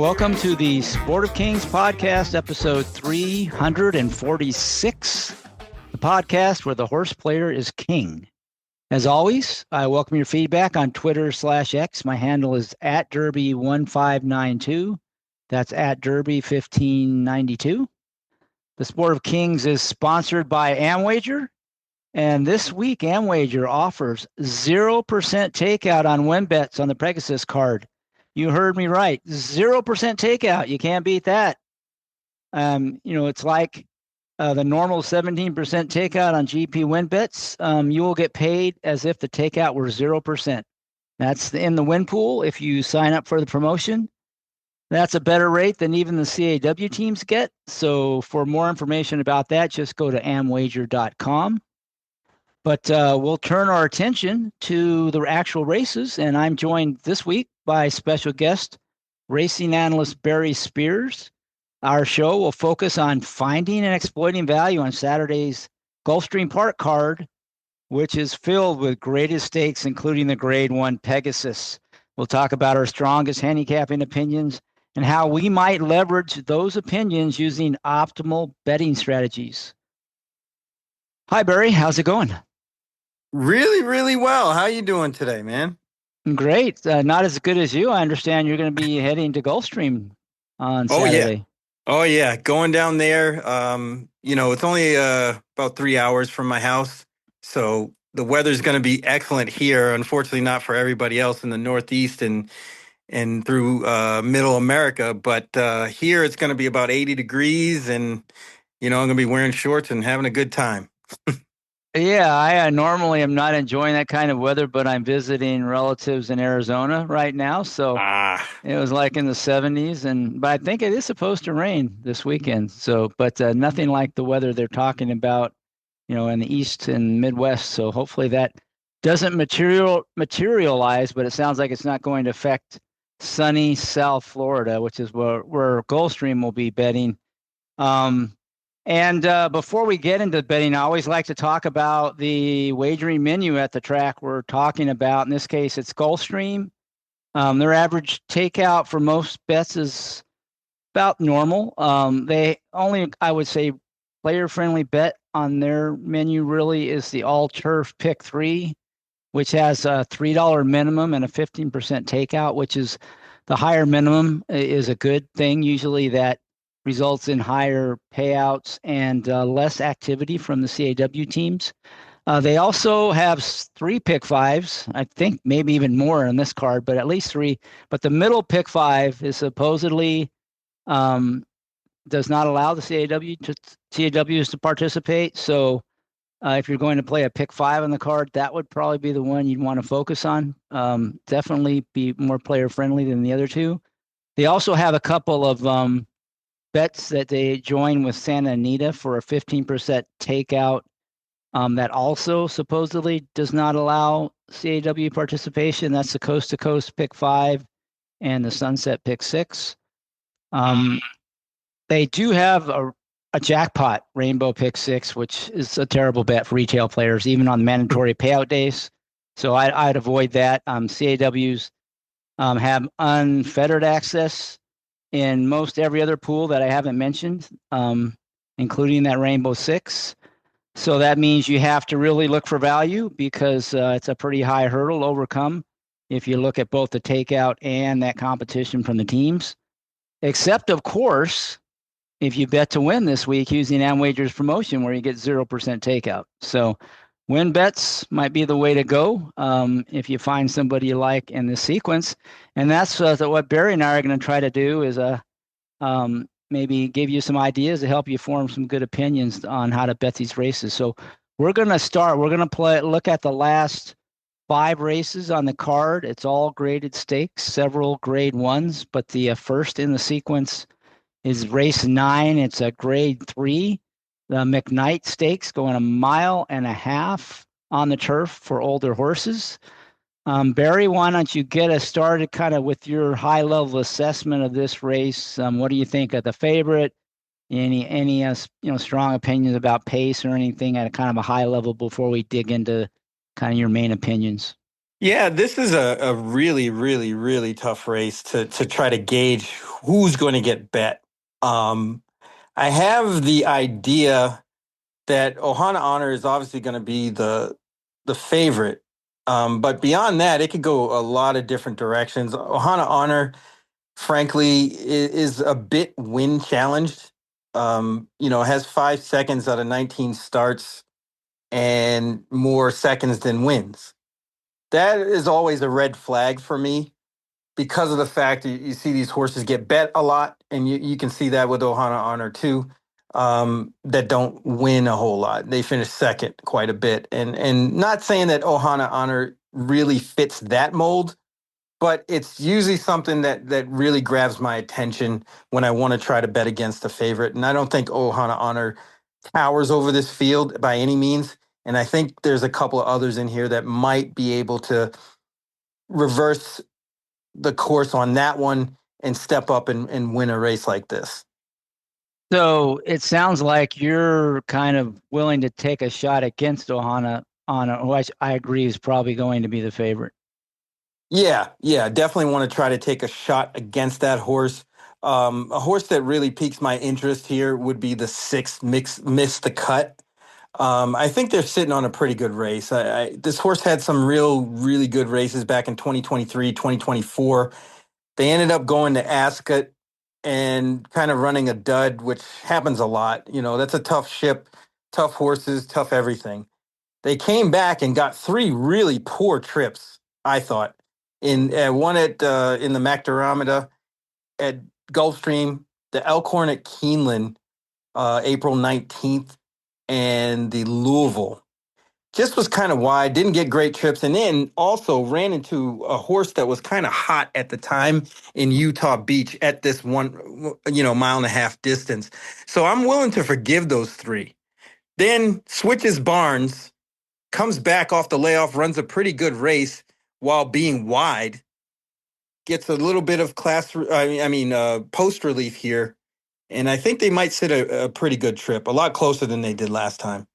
Welcome to the Sport of Kings podcast, episode 346, the podcast where the horse player is king. As always, I welcome your feedback on Twitter/X. My handle is @Derby1592. That's @Derby1592. The Sport of Kings is sponsored by Amwager. And this week, Amwager offers 0% takeout on win bets on the Pegasus card. You heard me right. 0% takeout. You can't beat that. It's like the normal 17% takeout on GP win bets. You will get paid as if the takeout were 0%. That's in the win pool if you sign up for the promotion. That's a better rate than even the CAW teams get. So for more information about that, just go to amwager.com. But we'll turn our attention to the actual races, and I'm joined this week by special guest, racing analyst Barry Spears. Our show will focus on finding and exploiting value on Saturday's Gulfstream Park card, which is filled with greatest stakes, including the Grade 1 Pegasus. We'll talk about our strongest handicapping opinions and how we might leverage those opinions using optimal betting strategies. Hi, Barry. How's it going? Really, really well. How you doing today, man? Great. Not as good as you. I understand you're going to be heading to Gulfstream on Saturday. Oh, yeah. Going down there. It's only about 3 hours from my house. So the weather's going to be excellent here. Unfortunately, not for everybody else in the Northeast and through middle America. But here it's going to be about 80 degrees. And, I'm going to be wearing shorts and having a good time. Yeah, I normally am not enjoying that kind of weather, but I'm visiting relatives in Arizona right now. So it was like in the 70s, but I think it is supposed to rain this weekend. So, but nothing like the weather they're talking about, in the East and Midwest. So hopefully that doesn't materialize, but it sounds like it's not going to affect sunny South Florida, which is where Gulfstream will be betting. And before we get into betting, I always like to talk about the wagering menu at the track we're talking about. In this case, it's Gulfstream. Their average takeout for most bets is about normal. They only, I would say, player-friendly bet on their menu really is the all-turf pick 3, which has a $3 minimum and a 15% takeout, which is the higher minimum is a good thing. Usually that results in higher payouts and less activity from the CAW teams. They also have 3 pick 5s. I think maybe even more on this card, but at least 3. But the middle pick 5 is supposedly does not allow the CAWs to participate. So if you're going to play a pick 5 on the card, that would probably be the one you'd want to focus on. Definitely be more player friendly than the other 2. They also have a couple of bets that they join with Santa Anita for a 15% takeout that also supposedly does not allow CAW participation. That's the Coast to Coast pick 5 and the Sunset pick 6. They do have a jackpot Rainbow pick 6, which is a terrible bet for retail players, even on mandatory payout days. So I'd avoid that. CAWs have unfettered access in most every other pool that I haven't mentioned, including that Rainbow 6. So that means you have to really look for value because it's a pretty high hurdle to overcome if you look at both the takeout and that competition from the teams. Except, of course, if you bet to win this week using Amwager's promotion where you get 0% takeout. So win bets might be the way to go if you find somebody you like in this sequence. And that's what Barry and I are going to try to do is maybe give you some ideas to help you form some good opinions on how to bet these races. So we're going to look at the last 5 races on the card. It's all graded stakes, several grade 1s, but the first in the sequence is race 9. It's a grade 3. The McKnight Stakes going 1.5 miles on the turf for older horses. Barry, why don't you get us started kind of with your high-level assessment of this race? What do you think of the favorite? Any strong opinions about pace or anything at a kind of a high level before we dig into kind of your main opinions? Yeah, this is a really, really, really tough race to try to gauge who's going to get bet. Um, I have the idea that Ohana Honor is obviously going to be the favorite. But beyond that, it could go a lot of different directions. Ohana Honor, frankly, is a bit wind challenged. Has 5 seconds out of 19 starts and more seconds than wins. That is always a red flag for me because of the fact that you see these horses get bet a lot, and you can see that with Ohana Honor too, that don't win a whole lot. They finish second quite a bit. And not saying that Ohana Honor really fits that mold, but it's usually something that really grabs my attention when I want to try to bet against a favorite. And I don't think Ohana Honor towers over this field by any means. And I think there's a couple of others in here that might be able to reverse the course on that one and step up and win a race like this. So it sounds like you're kind of willing to take a shot against Ohana Honor, who I agree is probably going to be the favorite. Yeah, definitely want to try to take a shot against that horse. A horse that really piques my interest here would be the sixth Miss the Cut. I think they're sitting on a pretty good race. This horse had some really good races back in 2023, 2024. They ended up going to Ascot and kind of running a dud, which happens a lot. That's a tough ship, tough horses, tough everything. They came back and got three really poor trips, I thought. One in the McDermott at Gulfstream, the Elkhorn at Keeneland, April 19th, and the Louisville just was kind of wide, didn't get great trips, and then also ran into a horse that was kind of hot at the time in Utah Beach at this one, mile and a half distance. So I'm willing to forgive those three. Then switches barns, comes back off the layoff, runs a pretty good race while being wide, gets a little bit of post relief here, and I think they might sit a pretty good trip, a lot closer than they did last time.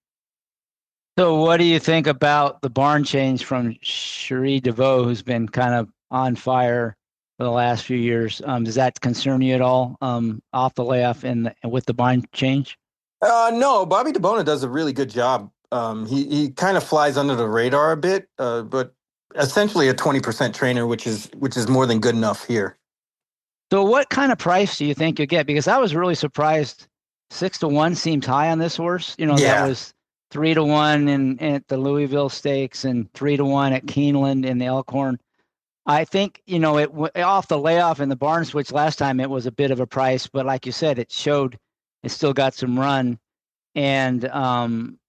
So what do you think about the barn change from Cherie DeVoe, who's been kind of on fire for the last few years? Does that concern you at all, off the layoff and with the barn change? No, Bobby DeBona does a really good job. He kind of flies under the radar a bit, but essentially a 20% trainer, which is more than good enough here. So what kind of price do you think you'll get? Because I was really surprised. 6 to 1 seems high on this horse. That Yeah. was 3 to 1 at the Louisville Stakes and 3 to 1 at Keeneland in the Elkhorn. I think, off the layoff in the barn switch last time, it was a bit of a price, but like you said, it showed it still got some run. And,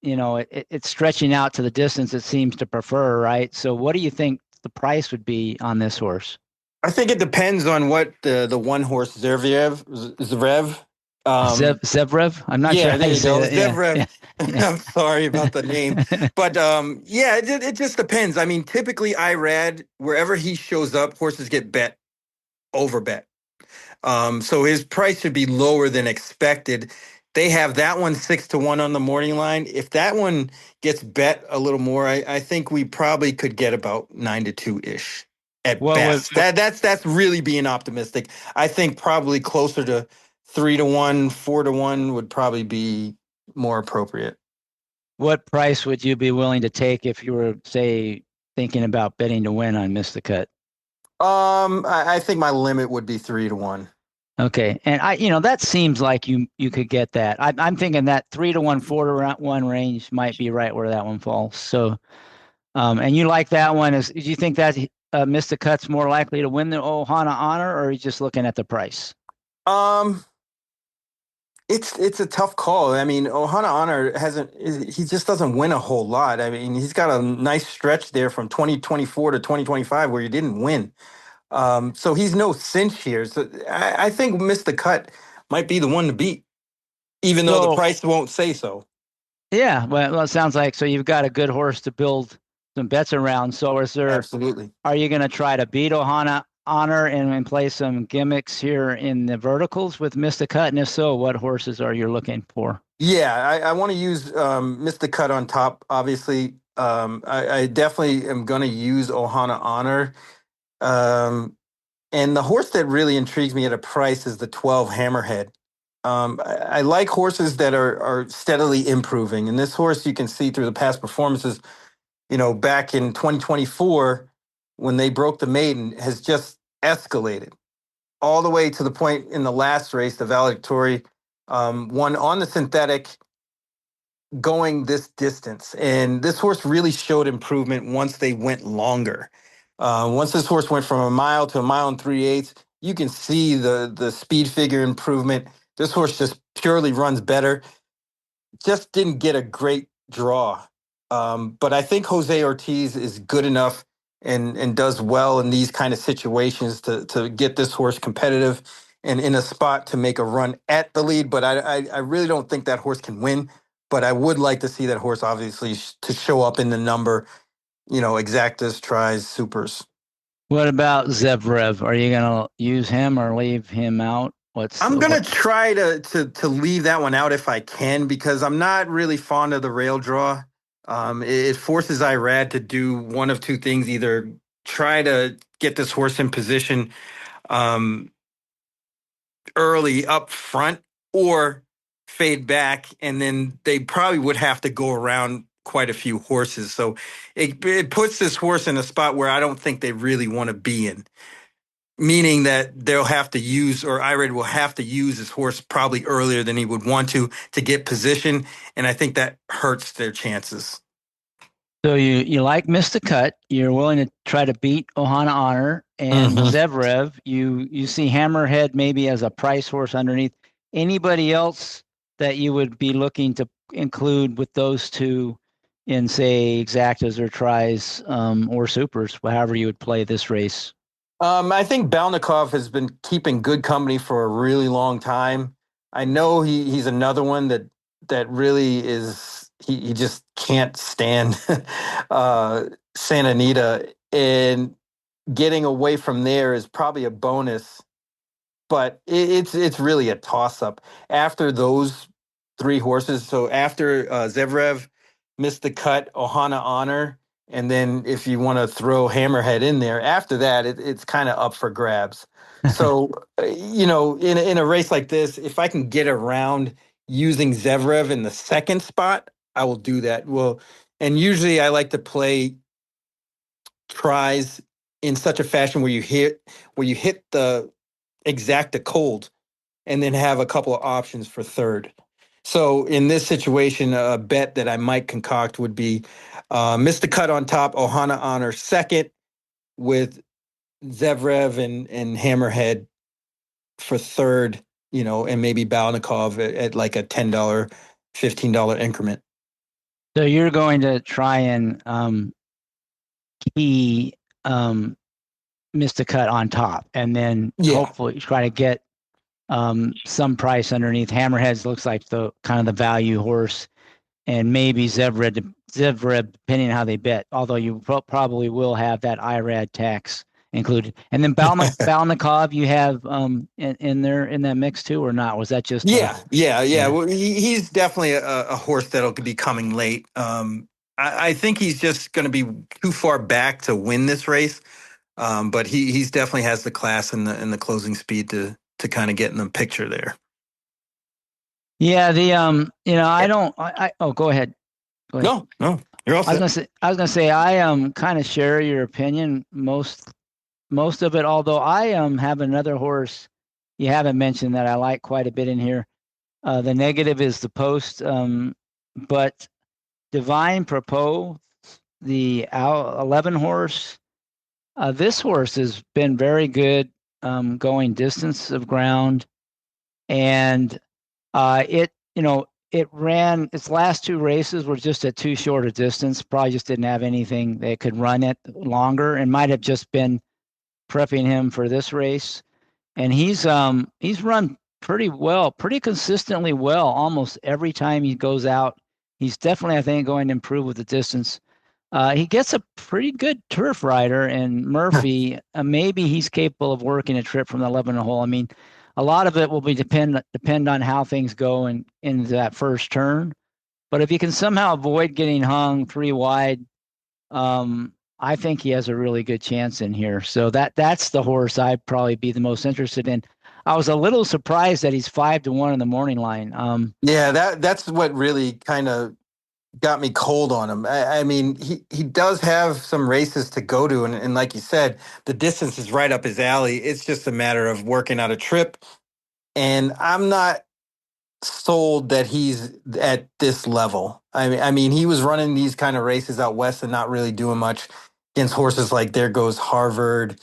it's stretching out to the distance it seems to prefer, right? So what do you think the price would be on this horse? I think it depends on what the one horse Zverev. Zevrev? I'm not sure Yeah, how there you you say go, that. Yeah, Zverev. yeah, I'm sorry about the name, yeah. but yeah, it just depends. I mean, typically Irad, wherever he shows up, horses get bet over bet. So his price should be lower than expected. They have that one 6 to 1 on the morning line. If that one gets bet a little more, I think we probably could get about 9 to 2 ish at What would best. That's really being optimistic. I think probably closer to 3 to 1, 4 to 1 would probably be more appropriate. what price would you be willing to take if you were, say, thinking about betting to win on Miss the Cut? I think my limit would be 3 to 1. Okay, and that seems like you could get that. I'm thinking that 3 to 1, 4 to 1 range might be right where that one falls. So, and you like that one? Do you think that Mr. Cut's more likely to win the Ohana Honor, or are you just looking at the price? Um, it's a tough call. I mean, Ohana Honor hasn't. He just doesn't win a whole lot. I mean, he's got a nice stretch there from 2024 to 2025 where he didn't win. So he's no cinch here. So I think Mr. Cut might be the one to beat, even though the So, price won't say so. yeah, well, it sounds like so you've got a good horse to build some bets around. So, Absolutely. are you going to try to beat Ohana Honor and play some gimmicks here in the verticals with Mr. Cut? And if so, what horses are you looking for? Yeah, I want to use Mr. Cut on top, obviously. I definitely am going to use Ohana Honor. Um, and the horse that really intrigues me at a price is the 12 Hammerhead. I like horses that are steadily improving. And this horse, you can see through the past performances, back in 2024, when they broke the maiden, has just escalated all the way to the point in the last race, the valedictory, won on the synthetic going this distance. And this horse really showed improvement once they went longer. Once this horse went from a mile to a mile and 3/8, you can see the speed figure improvement. This horse just purely runs better. Just didn't get a great draw. But I think Jose Ortiz is good enough and does well in these kind of situations to get this horse competitive and in a spot to make a run at the lead. But I really don't think that horse can win. But I would like to see that horse obviously to show up in the number, exactas, tries, supers. What about Zevrev? Are you gonna use him or leave him out? What's I'm the gonna what? try to leave that one out if I can because I'm not really fond of the rail draw. It forces Irad to do one of two things: either try to get this horse in position um, early up front, or fade back, and then they probably would have to go around quite a few horses. So it puts this horse in a spot where I don't think they really want to be in, meaning that they'll have to use, or Ired will have to use his horse probably earlier than he would want to get position, and I think that hurts their chances. So you like Missed the Cut. You're willing to try to beat Ohana Honor and Mm-hmm. Zevrev. You see Hammerhead maybe as a price horse underneath. Anybody else that you would be looking to include with those two in say exactas or tries or supers, however you would play this race? I think Balnikov has been keeping good company for a really long time. I know he's another one that really is he just can't stand Santa Anita, and getting away from there is probably a bonus, but it's really a toss up after those three horses. So after Zevrev, Missed the Cut, Ohana Honor, and then if you want to throw Hammerhead in there, after that it's kind of up for grabs. So in a race like this, if I can get around using Zevrev in the second spot, I will do that. Well, and usually I like to play tries in such a fashion where you hit the exacta cold and then have a couple of options for third. So in this situation, a bet that I might concoct would be Missed the Cut on top, Ohana Honor second, with Zevrev and Hammerhead for third, and maybe Balnikov at like a $10, $15 increment. So you're going to try and key Missed the Cut on top, and then Yeah. hopefully try to get some price underneath. Hammerheads looks like the kind of the value horse, and maybe Zevred, depending on how they bet. Although you probably will have that IRAD tax included, and then Balnikov you have in there in that mix too, or not? Was that just Yeah. yeah? Well, he's definitely a horse that'll be coming late. I think he's just going to be too far back to win this race. But he's definitely has the class and the closing speed to kind of get in the picture there. Yeah, the I don't oh go ahead. Go ahead. No, no, you're all set. I was gonna say I kind of share your opinion most of it, although I have another horse you haven't mentioned that I like quite a bit in here. The negative is the post, but Divine Propos, the 11 horse, this horse has been very good going distance of ground, and it ran its last two races were just at too short a distance. Probably just didn't have anything that could run it longer, and might have just been prepping him for this race. And he's run pretty well, pretty consistently well, almost every time he goes out. He's definitely, I think, going to improve with the distance. He gets a pretty good turf rider, and Murphy. Maybe he's capable of working a trip from the 11 hole. I mean, a lot of it will be depend on how things go in that first turn. But if he can somehow avoid getting hung 3 wide, I think he has a really good chance in here. So that's the horse I'd probably be the most interested in. I was a little surprised that he's 5-1 in the morning line. Yeah, that's what really kind of got me cold on him. I mean, he does have some races to go to, and like you said, the distance is right up his alley. It's just a matter of working out a trip, and I'm not sold that he's at this level. I mean, he was running these kind of races out west and not really doing much against horses like There Goes Harvard.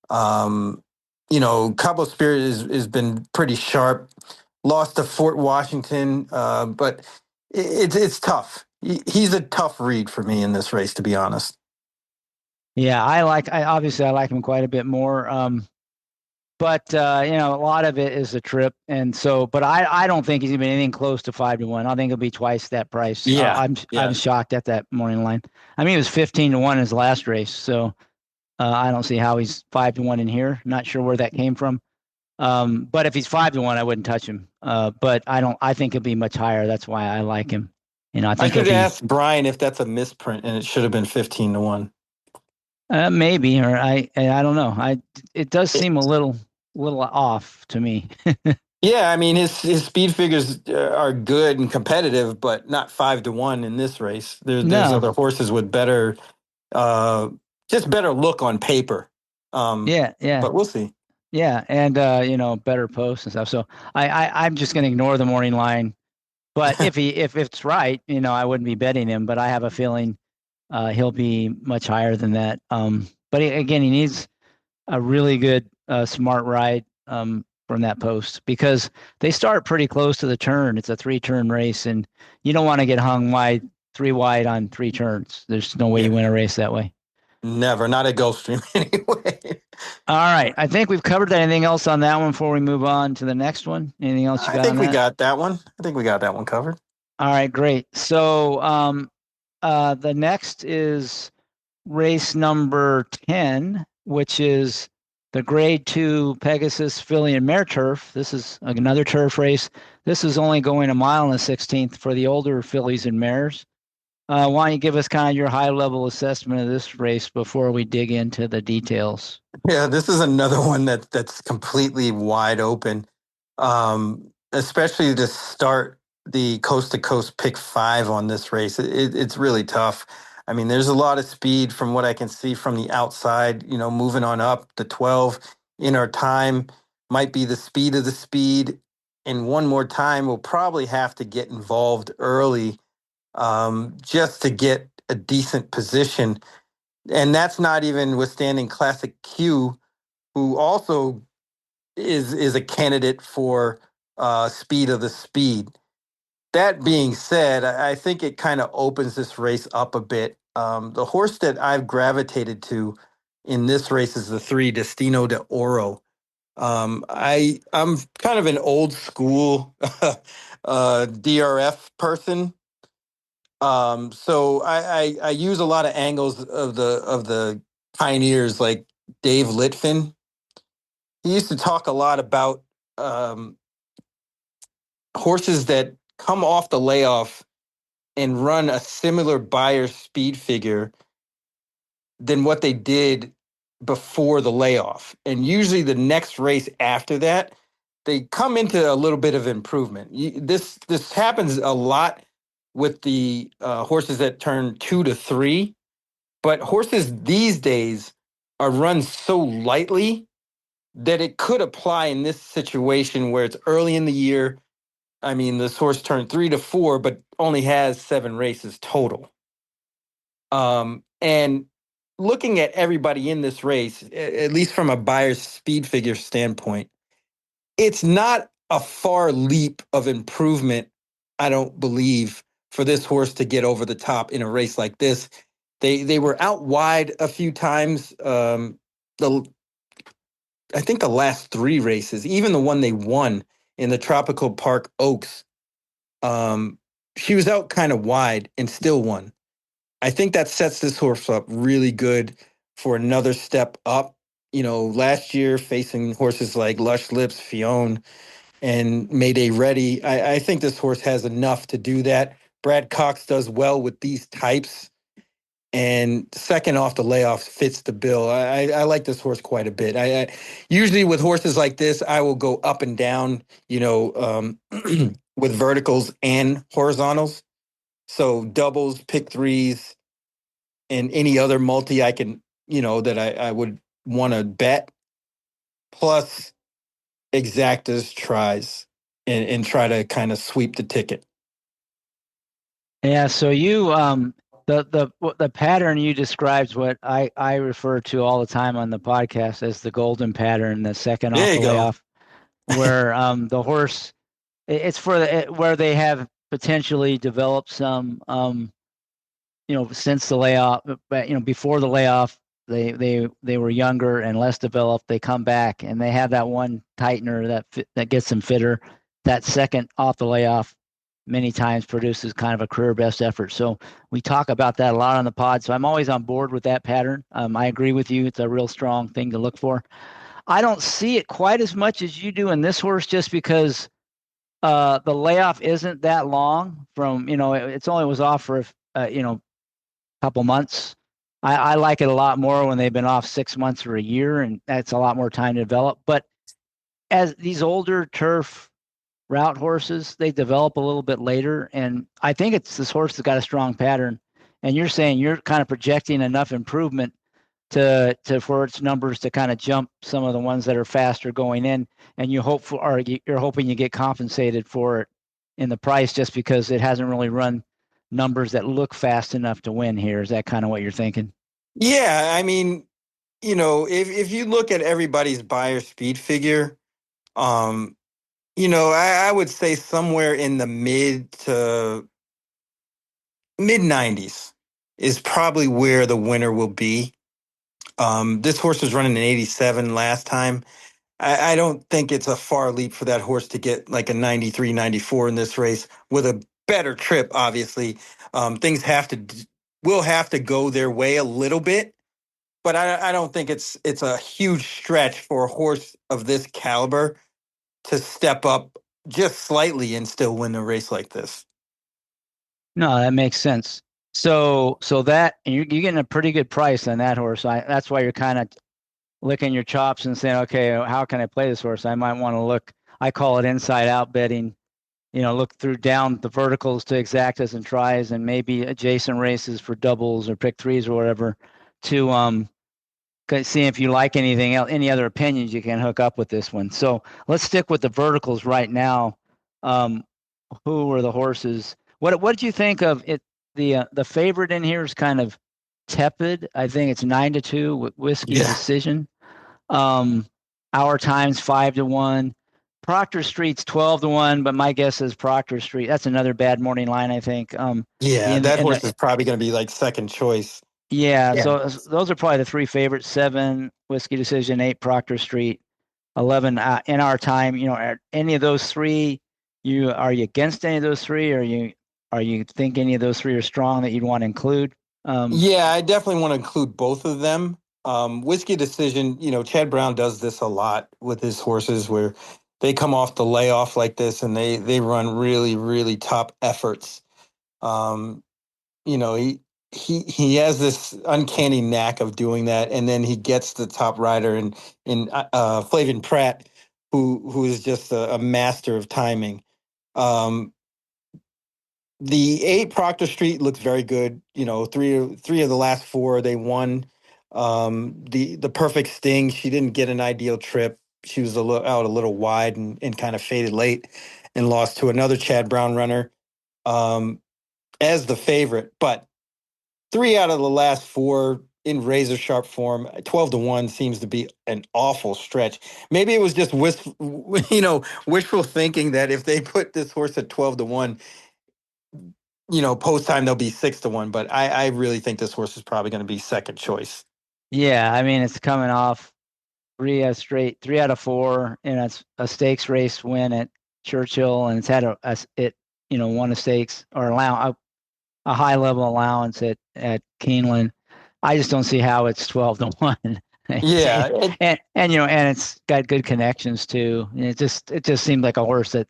Um, Cabo Spirit has been pretty sharp. Lost to Fort Washington, but it's tough. He's a tough read for me in this race, to be honest. Yeah, I obviously I like him quite a bit more. But a lot of it is a trip, and so, but I don't think he's gonna be anything close to 5-1. I think it'll be twice that price. Yeah, I'm yeah. shocked at that morning line. I mean, it was 15-1 in his last race, so I don't see how he's 5-1 in here. Not sure where that came from. But if he's 5-1, I wouldn't touch him. But I don't. I think he'll be much higher. That's why I like him. I I think he'll should be ask Brian if that's a misprint and it should have been 15-1. maybe, or I don't know. It does seem a little off to me. Yeah, I mean his speed figures are good and competitive, but not 5-1 in this race. There's No. other horses with better, uh, just better look on paper. Yeah. Yeah. But we'll see. Yeah, and better posts and stuff. So I'm just going to ignore the morning line. But if it's right, I wouldn't be betting him. But I have a feeling he'll be much higher than that. But again, he needs a really good smart ride from that post because they start pretty close to the turn. It's a 3-turn race, and you don't want to get hung wide 3 wide on 3 turns. There's no way you Yeah, win a race that way. never, not at Gulfstream anyway. All right. I think we've covered that. Anything else on that one before we move on to the next one? Anything else you I got on think we that? got that one. I think we got that one covered. All right, great. So the next is race number 10, which is the Grade 2 Pegasus Filly and Mare Turf. This is another turf race. This is only going a mile and a 16th for the older fillies and mares. Why don't you give us kind of your high level assessment of this race before we dig into the details? Yeah, this is another one that's completely wide open. Especially to start the coast to coast pick five on this race. It's really tough. I mean, there's a lot of speed from what I can see from the outside, moving on up. The 12 in our time might be the speed of the speed. And one more time, we'll probably have to get involved early just to get a decent position. And that's not even withstanding Classic Q, who also is a candidate for speed of the speed. That being said, I think it kind of opens this race up a bit. The horse that I've gravitated to in this race is the 3 Destino de Oro. I'm kind of an old school DRF person. So I use a lot of angles of the pioneers like Dave Litfin. He used to talk a lot about um, horses that come off the layoff and run a similar buyer speed figure than what they did before the layoff. And usually the next race after that, they come into a little bit of improvement. This happens a lot with the horses that turn 2 to 3, but horses these days are run so lightly that it could apply in this situation where it's early in the year. I mean, this horse turned 3 to 4, but only has 7 races total. And looking at everybody in this race, at least from a buyer's speed figure standpoint, it's not a far leap of improvement, I don't believe, for this horse to get over the top in a race like this. They were out wide a few times. The I think the last 3 races, even the one they won in the Tropical Park Oaks, um, she was out kind of wide and still won. I think that sets this horse up really good for another step up. Last year facing horses like Lush Lips, Fionn, and Mayday Ready, I think this horse has enough to do that. Brad Cox does well with these types. And second off the layoff fits the bill. I like this horse quite a bit. I usually with horses like this, I will go up and down, with verticals and horizontals. So doubles, pick threes, and any other multi I can, that I would want to bet, plus exactas tries and try to kind of sweep the ticket. Yeah, so you the pattern you described what I refer to all the time on the podcast as the golden pattern, the second off There you the go. layoff, where the horse it's for where they have potentially developed some since the layoff, but before the layoff, they were younger and less developed. They come back and they have that one tightener that gets them fitter. That second off the layoff many times produces kind of a career best effort. So we talk about that a lot on the pod. So I'm always on board with that pattern. I agree with you. It's a real strong thing to look for. I don't see it quite as much as you do in this horse, just because the layoff isn't that long from it's only was off for couple months. I like it a lot more when they've been off 6 months or a year, and that's a lot more time to develop. But as these older turf route horses, they develop a little bit later, and I think it's this horse that's got a strong pattern. And you're saying you're kind of projecting enough improvement to for its numbers to kind of jump some of the ones that are faster going in, and you're hoping you get compensated for it in the price just because it hasn't really run numbers that look fast enough to win here. Is that kind of what you're thinking? Yeah, I mean, if you look at everybody's buyer speed figure, um, I would say somewhere in the mid 90s is probably where the winner will be. This horse was running an 87 last time. I don't think it's a far leap for that horse to get like a 93, 94 in this race with a better trip, obviously. Things will have to go their way a little bit, but I don't think it's a huge stretch for a horse of this caliber to step up just slightly and still win a race like this. No, that makes sense. So that and you're getting a pretty good price on that horse. That's why you're kind of licking your chops and saying, okay, how can I play this horse? I might want to look. I call it inside out betting. Look through down the verticals to exactas and tries, and maybe adjacent races for doubles or pick threes or whatever to see if you like anything else, any other opinions you can hook up with this one. So let's stick with the verticals right now. Um, who were the horses? What did you think of it? The favorite in here is kind of tepid. I think it's 9-2 with Whiskey Yeah. Decision. Um, Our Time's 5-1. Proctor Street's 12-1, but my guess is Proctor Street. That's another bad morning line, I think. Yeah, The that and horse the is probably going to be like second choice. Yeah, Yeah. so those are probably the three favorites: 7 Whiskey Decision, 8 Proctor Street, 11 in Our Time. Are any of those three? Are you against any of those three? Or are you think any of those three are strong that you'd want to include? Yeah, I definitely want to include both of them. Whiskey Decision, Chad Brown does this a lot with his horses where they come off the layoff like this and they run really, really top efforts. Um, he has this uncanny knack of doing that, and then he gets the top rider in Flavien Prat, who is just a master of timing. Um, the 8 Proctor Street looks very good. Three of the last four they won. The perfect sting. She didn't get an ideal trip. She was out a little wide and kind of faded late, and lost to another Chad Brown runner um, as the favorite. But 3 out of the last 4 in razor sharp form. 12-1 seems to be an awful stretch. Maybe it was just wishful thinking that if they put this horse at 12-1, post time they'll be 6-1. But I really think this horse is probably going to be second choice. Yeah, I mean it's coming off three out of four in a stakes race win at Churchill, and it's had it won a stakes or allow a high level allowance at Keeneland. I just don't see how it's 12-1. Yeah, and it's got good connections too. And it just seemed like a horse that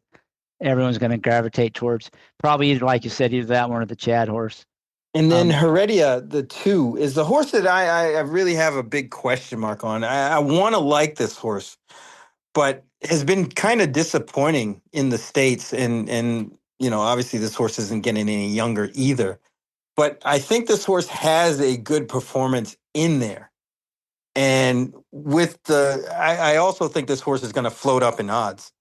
everyone's going to gravitate towards. Probably either, like you said, either that one or the Chad horse. And then Um, Heredia, the two, is the horse that I really have a big question mark on. I want to like this horse, but has been kind of disappointing in the States. And obviously this horse isn't getting any younger either. But I think this horse has a good performance in there. And I also think this horse is going to float up in odds.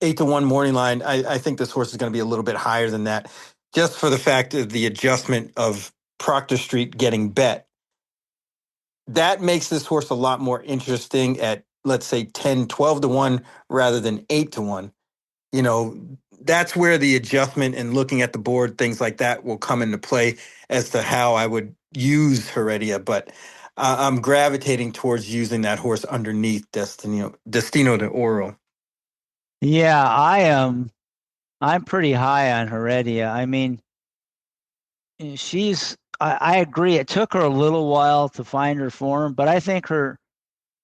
8-1 morning line. I think this horse is going to be a little bit higher than that, just for the fact of the adjustment of Proctor Street getting bet. That makes this horse a lot more interesting at, let's say, 10-12 to 1 rather than 8-1. You know, that's where the adjustment and looking at the board, things like that, will come into play as to how I would use Heredia. But I'm gravitating towards using that horse underneath Destino de Oro. yeah, I am. I'm pretty high on Heredia. I mean, I agree. It took her a little while to find her form, but I think her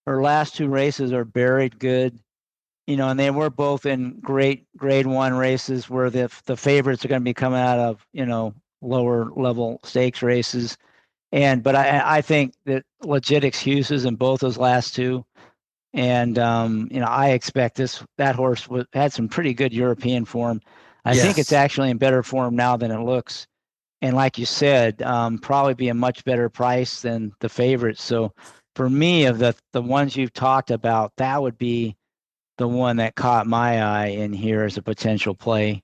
last two races are buried good. And they were both in great grade one races where the favorites are going to be coming out of, lower level stakes races. But I think that legit excuses in both those last two. And I expect that horse had some pretty good European form. I think it's Yes. actually in better form now than it looks. And like you said, probably be a much better price than the favorites. So for me, of the ones you've talked about, that would be the one that caught my eye in here as a potential play.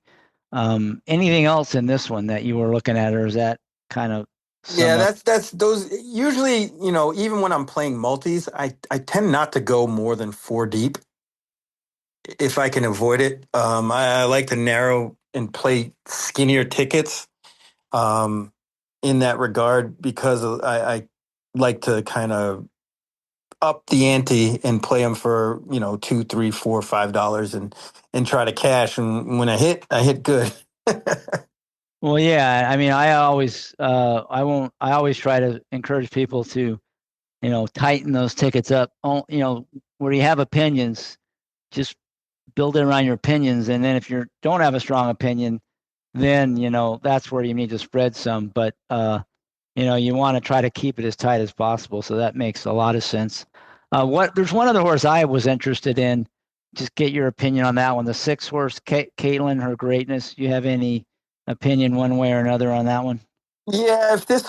Anything else in this one that you were looking at, or is that kind of Yeah, sum up? that's those usually, even when I'm playing multis, I tend not to go more than four deep if I can avoid it. I like to narrow and play skinnier tickets um, in that regard because I like to kind of up the ante and play them for, two, three, four, $5 and try to cash. And when I hit good. Well, yeah, I mean, I always try to encourage people to, tighten those tickets up. Oh, where you have opinions, just build it around your opinions. And then if you don't have a strong opinion, then, that's where you need to spread some. But, you want to try to keep it as tight as possible. So that makes a lot of sense. There's one other horse I was interested in. Just get your opinion on that one. The six horse, Caitlin, her greatness. Do you have any opinion one way or another on that one? Yeah, if this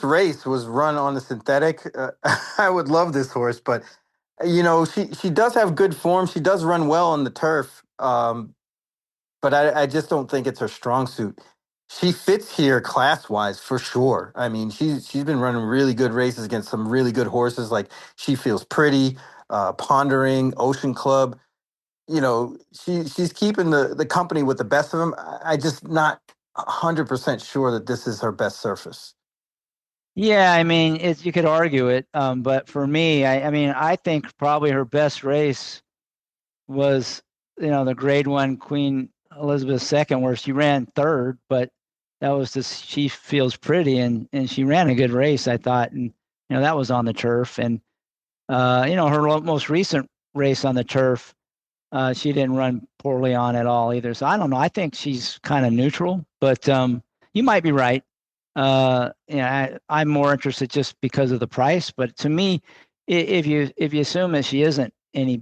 race was run on the synthetic, I would love this horse. But she does have good form. She does run well on the turf. But I just don't think it's her strong suit. She fits here class wise for sure. I mean, she's been running really good races against some really good horses. Like She Feels Pretty, Pondering, Ocean Club. She's keeping the company with the best of them. I just not 100% sure that this is her best surface. Yeah, I mean, you could argue it, but for me, I mean, I think probably her best race was, the Grade One Queen Elizabeth II, where she ran third, but that was just She Feels Pretty, and she ran a good race, I thought, and that was on the turf, and her most recent race on the turf, she didn't run poorly on at all either. So I don't know. I think she's kind of neutral, but you might be right. I'm more interested just because of the price. But to me, if you assume that she isn't any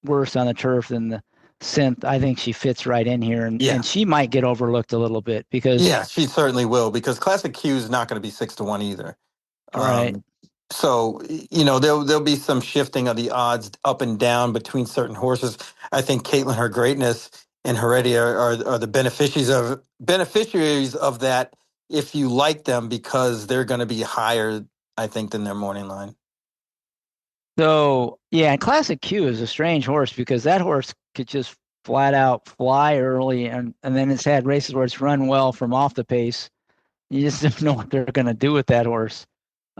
worse on the turf than the synth, I think she fits right in here, and Yeah. she might get overlooked a little bit because Yeah, she certainly will because Classic Q is not going to be 6-1 either. right. Um, so there'll be some shifting of the odds up and down between certain horses. I think Caitlin, her greatness, and Heredia are the beneficiaries of that. If you like them, because they're going to be higher, I think, than their morning line. So yeah, and Classic Q is a strange horse because that horse could just flat out fly early, and then it's had races where it's run well from off the pace. You just don't know what they're going to do with that horse.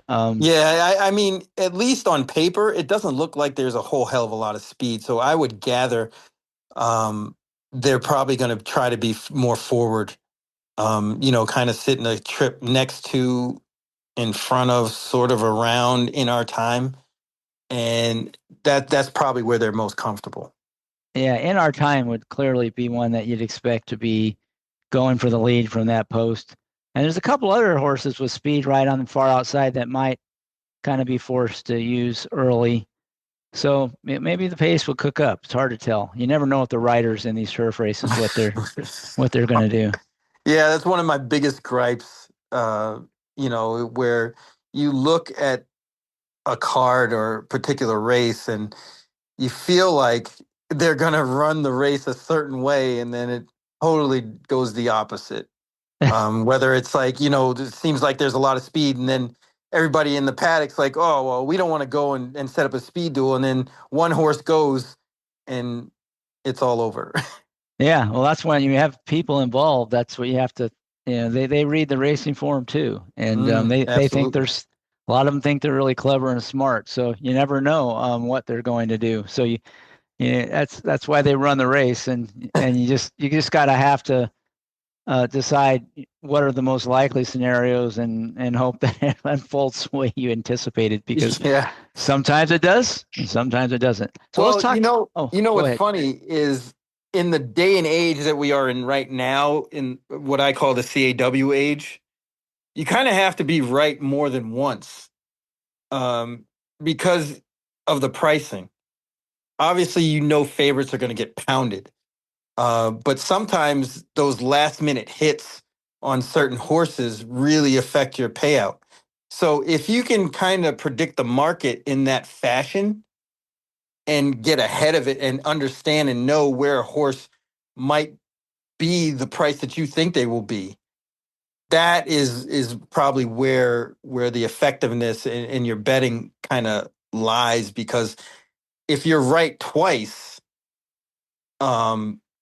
Um, Yeah, I mean, at least on paper, it doesn't look like there's a whole hell of a lot of speed. So I would gather um, they're probably going to try to be more forward. Kind of sitting a trip next to, in front of, sort of around in our time, and that's probably where they're most comfortable. Yeah, In Our Time would clearly be one that you'd expect to be going for the lead from that post. And there's a couple other horses with speed right on the far outside that might kind of be forced to use early. So maybe the pace will cook up. It's hard to tell. You never know with the riders in these turf races what they're going to do. Yeah, that's one of my biggest gripes. Where you look at a card or particular race and you feel like they're going to run the race a certain way, and then it totally goes the opposite. Whether it's like, it seems like there's a lot of speed, and then everybody in the paddock's like, oh, well, we don't want to go and set up a speed duel. And then one horse goes and it's all over. Yeah, well, that's when you have people involved. That's what you have to, they read the racing form too, and they think Absolutely. there's a lot of them think they're really clever and smart. So you never know what they're going to do. So that's why they run the race, and you just gotta have to decide what are the most likely scenarios and hope that it unfolds the way you anticipated because Yeah. sometimes it does and sometimes it doesn't. So let's Well, talk. Oh, go what's ahead. funny is in the day and age that we are in right now, in what I call the CAW age, you kind of have to be right more than once, um, because of the pricing. Obviously, favorites are going to get pounded, but sometimes those last minute hits on certain horses really affect your payout. So if you can kind of predict the market in that fashion and get ahead of it and understand and know where a horse might be the price that you think they will be, that is probably where the effectiveness in your betting kind of lies. Because if you're right twice,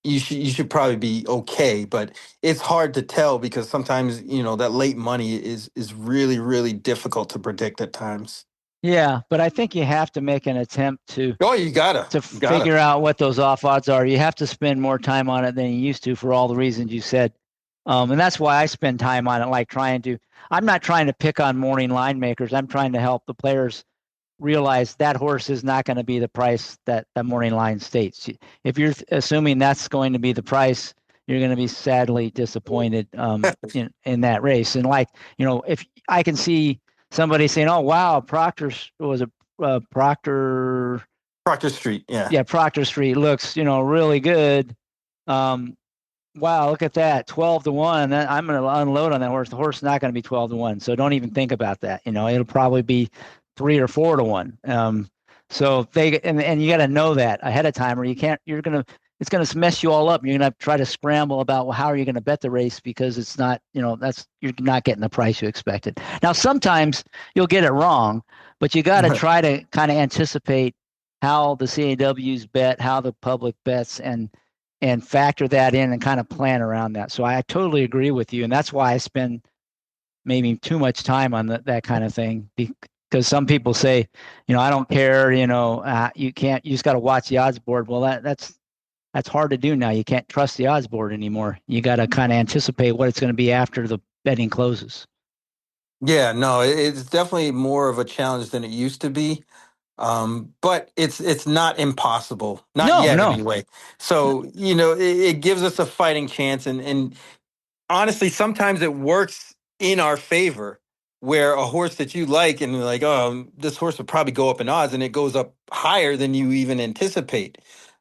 you should probably be okay. But it's hard to tell because sometimes that late money is really really difficult to predict at times. Yeah, but I think you have to make an attempt to Oh, you gotta. figure out what those off odds are. You have to spend more time on it than you used to for all the reasons you said. And that's why I spend time on it, like I'm not trying to pick on morning line makers. I'm trying to help the players realize that horse is not going to be the price that the morning line states. If you're assuming that's going to be the price, you're going to be sadly disappointed in that race. And if I can see somebody saying, "Oh wow, Proctor was a Proctor, Proctor Street, yeah. yeah, Proctor Street looks really good." Um, Wow, look at that. 12 to 1. I'm going to unload on that horse. The horse is not going to be 12 to 1. So don't even think about that. It'll probably be 3 or 4 to 1. So and you got to know that ahead of time or it's going to mess you all up. You're going to try to scramble about, well, how are you going to bet the race because it's not, you're not getting the price you expected. Now, sometimes you'll get it wrong, but you got to try to kind of anticipate how the CAWs bet, how the public bets, and factor that in and kind of plan around that. So I totally agree with you, and that's why I spend maybe too much time on that kind of thing because some people say, I don't care, you can't, you just got to watch the odds board. Well, that's hard to do now. You can't trust the odds board anymore. You got to kind of anticipate what it's going to be after the betting closes. Yeah, no, it's definitely more of a challenge than it used to be. But it's not impossible, not No, yet no. anyway. So, it gives us a fighting chance, and honestly, sometimes it works in our favor where a horse that you like and you're like, oh, this horse would probably go up in odds, and it goes up higher than you even anticipate.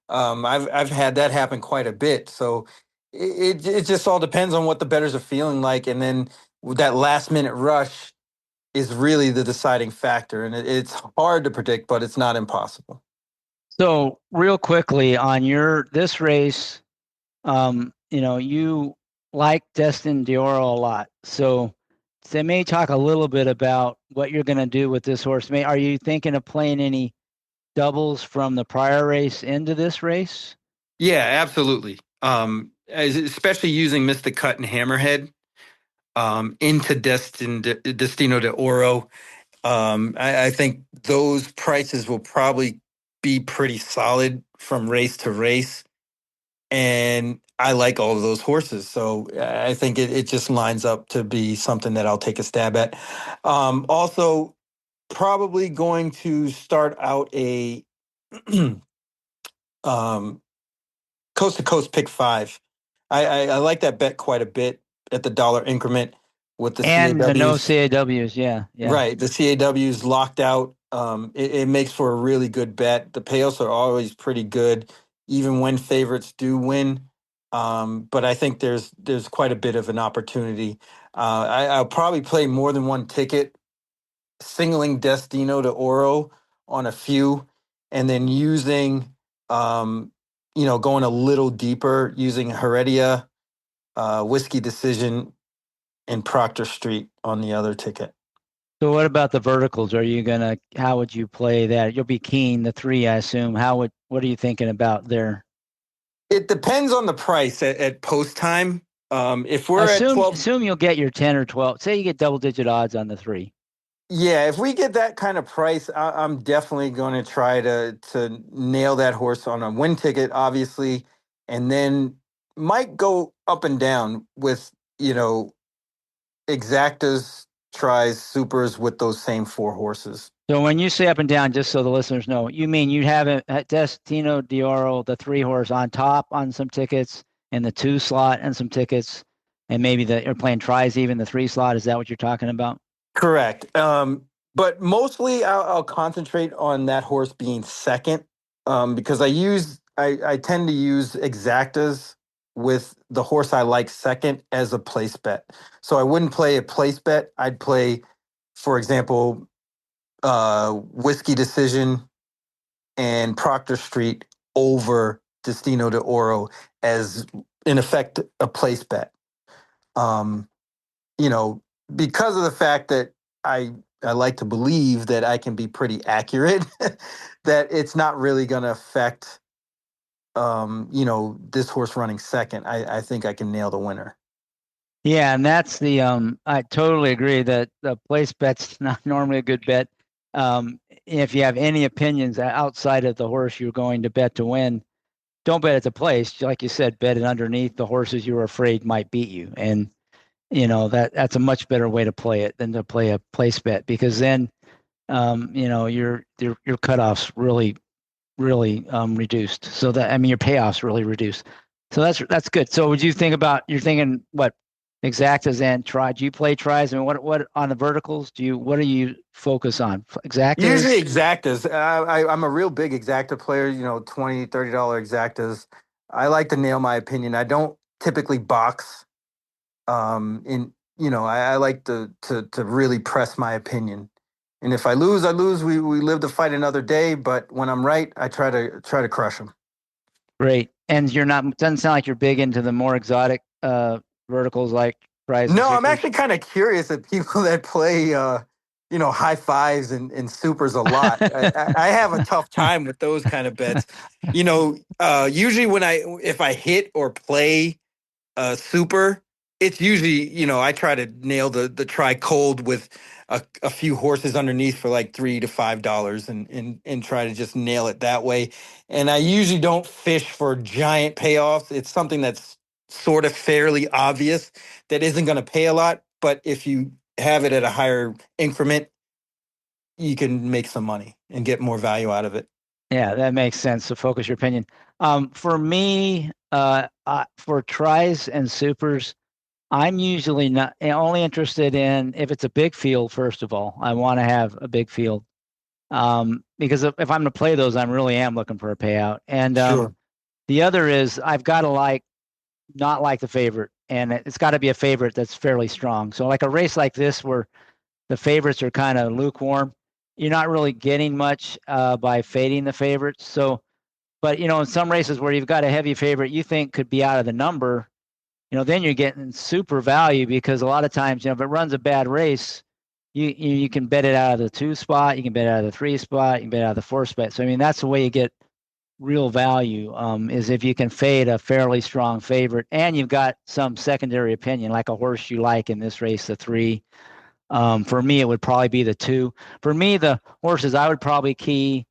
I've had that happen quite a bit. So it just all depends on what the bettors are feeling like, and then that last minute rush is really the deciding factor. And it's hard to predict, but it's not impossible. So real quickly on this race, you like Destin Dioro a lot. So may talk a little bit about what you're going to do with this horse. Are you thinking of playing any doubles from the prior race into this race? Yeah, absolutely. Especially using Mystic Cut and Hammerhead into Destino de Oro. I think those prices will probably be pretty solid from race to race. And I like all of those horses. So I think it just lines up to be something that I'll take a stab at. Also, probably going to start out a coast to coast pick five. I like that bet quite a bit at the dollar increment with the And the no CAWs. CAWs. Yeah. Yeah. Right, the CAWs locked out. It makes for a really good bet. The payouts are always pretty good, even when favorites do win. But I think there's quite a bit of an opportunity. I'll probably play more than one ticket, singling Destino to Oro on a few, and then using, um, going a little deeper using Heredia, Whiskey Decision, and Proctor Street on the other ticket. So what about the verticals? How would you play that? You'll be keen, the three, I assume. What are you thinking about there? It depends on the price at post time. If I we're at 12, assume you'll get your 10 or 12. Say you get double digit odds on the three. yeah, if we get that kind of price, I'm definitely going to try to nail that horse on a win ticket, obviously, and then might go up and down with, exactas, tries, supers with those same four horses. So when you say up and down, just so the listeners know, you mean you have a Destino Dioro, the three horse on top on some tickets and the two slot and some tickets, and maybe you're playing tries even the three slot. Is that what you're talking about? Correct. But mostly I'll concentrate on that horse being second, because I tend to use exactas with the horse I like second as a place bet. So I wouldn't play a place bet. I'd play, for example, Whiskey Decision and Proctor Street over Destino de Oro as, in effect, a place bet. Um, you know, because of the fact that I I like to believe that I can be pretty accurate, that it's not really going to affect, this horse running second. I think I can nail the winner. Yeah, and that's I totally agree that the place bet's not normally a good bet. If you have any opinions outside of the horse you're going to bet to win, don't bet at the place. Like you said, bet it underneath the horses you're afraid might beat you. And that's a much better way to play it than to play a place bet because then your cutoffs really reduced. So that I mean your payoffs really reduced. So that's good. So would you think about you're thinking what exactas and try? Do you play tries? I mean, what on the verticals do you what do you focus on? Usually Exactas? exactas. I'm a real big exacta player, $20, $30 exactas. I like to nail my opinion. I don't typically box. I like to really press my opinion. And if I lose, I lose. We live to fight another day. But when I'm right, I try to crush them. Great. And you're not doesn't sound like you're big into the more exotic verticals like tries and No, I'm supers. actually kind of curious at people that play, high fives and supers a lot. I have a tough time with those kind of bets. Usually if I hit or play super, it's usually, I try to nail the try cold with a few horses underneath for like $3 to $5 and try to just nail it that way. And I usually don't fish for giant payoffs. It's something that's sort of fairly obvious that isn't going to pay a lot. But if you have it at a higher increment, you can make some money and get more value out of it. Yeah, that makes sense. So focus your opinion. For me, for tries and supers, I'm usually not only interested in if it's a big field. First of all, I want to have a big field because if I'm going to play those, I really am looking for a payout. And Sure. the other is I've got to not like the favorite, and it's got to be a favorite that's fairly strong. So like a race like this where the favorites are kind of lukewarm, you're not really getting much by fading the favorites. So, but in some races where you've got a heavy favorite you think could be out of the number, then you're getting super value because a lot of times, if it runs a bad race, you can bet it out of the two spot, you can bet it out of the three spot, you can bet it out of the four spot. So I mean that's the way you get real value is if you can fade a fairly strong favorite and you've got some secondary opinion, like a horse you like in this race, the three. For me, it would probably be the two. For me, the horses I would probably key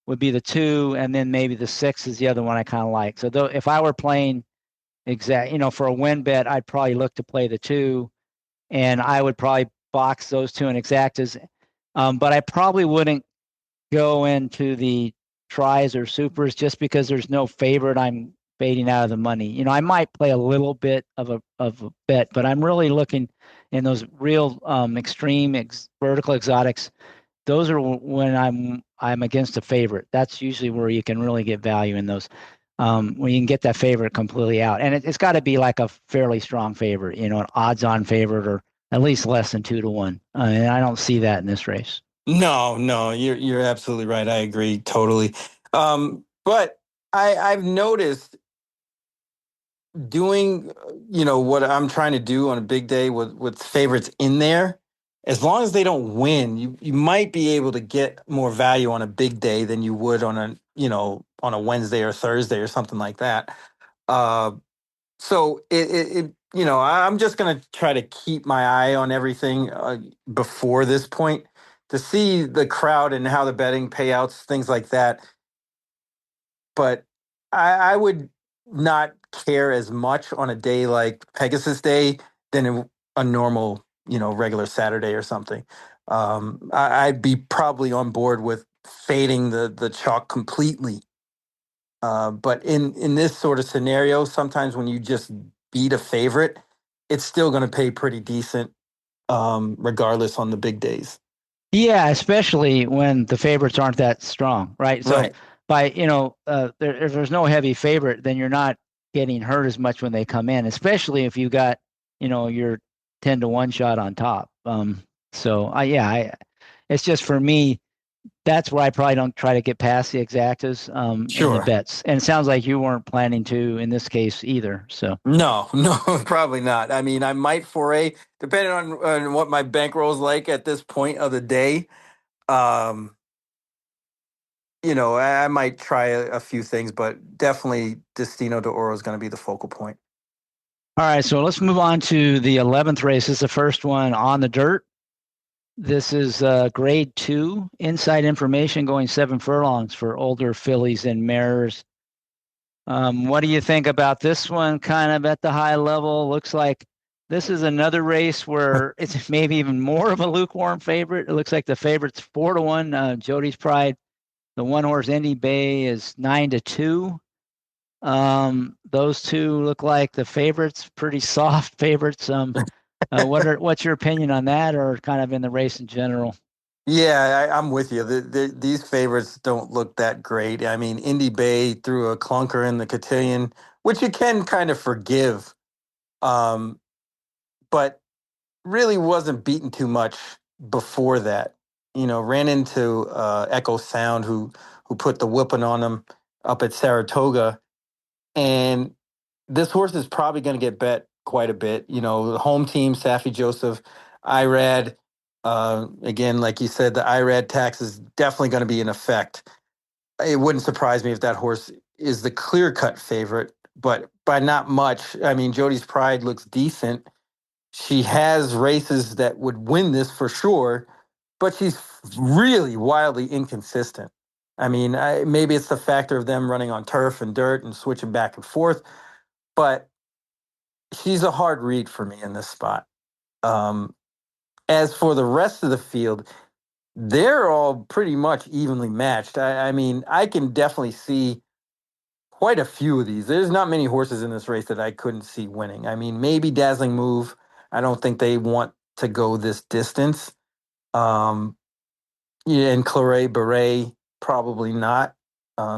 would be the two, and then maybe the six is the other one I kind of like. So though, if I were playing for a win bet, I'd probably look to play the two, and I would probably box those two in exactas. But I probably wouldn't go into the tries or supers just because there's no favorite I'm fading out of the money. I might play a little bit of a bet, but I'm really looking in those real extreme vertical exotics. Those are when I'm against a favorite. That's usually where you can really get value in those. When you can get that favorite completely out, and it's got to be like a fairly strong favorite, an odds-on favorite, or at least less than 2 to 1. And I don't see that in this race. No, no, you're absolutely right. I agree totally. But I've noticed doing what I'm trying to do on a big day with favorites in there, as long as they don't win, you might be able to get more value on a big day than you would on a Wednesday or Thursday or something like that. Uh, so I'm just gonna try to keep my eye on everything before this point to see the crowd and how the betting payouts, things like that. But I would not care as much on a day like Pegasus Day than a normal, regular Saturday or something. I'd be probably on board with fading the chalk completely. But in this sort of scenario, sometimes when you just beat a favorite, it's still going to pay pretty decent, regardless on the big days. Yeah, especially when the favorites aren't that strong, right? So Right. if there's no heavy favorite, then you're not getting hurt as much when they come in, especially if you got, your 10 to 1 shot on top. It's just for me, that's why I probably don't try to get past the exactas in the Sure. bets. And it sounds like you weren't planning to in this case either. So. No, no, probably not. I mean, I might foray, depending on what my bankroll is like at this point of the day. Um, I might try a few things, but definitely Destino de Oro is going to be the focal point. All right, so let's move on to the 11th race. This is the first one on the dirt. This is grade 2 inside information going 7 furlongs for older fillies and mares. What do you think about this one? Kind of at the high level. Looks like this is another race where it's maybe even more of a lukewarm favorite. It looks like the favorite's 4 to 1. Jody's Pride. The one horse Indy Bay is 9 to 2. Those two look like the favorites, pretty soft favorites. What's your opinion on that, or kind of in the race in general? Yeah, I'm with you. These favorites don't look that great. I mean, Indy Bay threw a clunker in the cotillion, which you can kind of forgive, um, but really wasn't beaten too much before that. Ran into Echo Sound, who put the whipping on him up at Saratoga, and this horse is probably going to get bet quite a bit. The home team, Safi Joseph, IRAD. Again, like you said, the IRAD tax is definitely going to be in effect. It wouldn't surprise me if that horse is the clear cut favorite, but by not much. I mean, Jody's Pride looks decent. She has races that would win this for sure, but she's really wildly inconsistent. I mean, maybe it's the factor of them running on turf and dirt and switching back and forth, but she's a hard read for me in this spot. Um, as for the rest of the field, they're all pretty much evenly matched. I mean, I can definitely see quite a few of these. There's not many horses in this race that I couldn't see winning. I mean, maybe Dazzling Move. I don't think they want to go this distance. Um, yeah, and Claret Beret, probably not.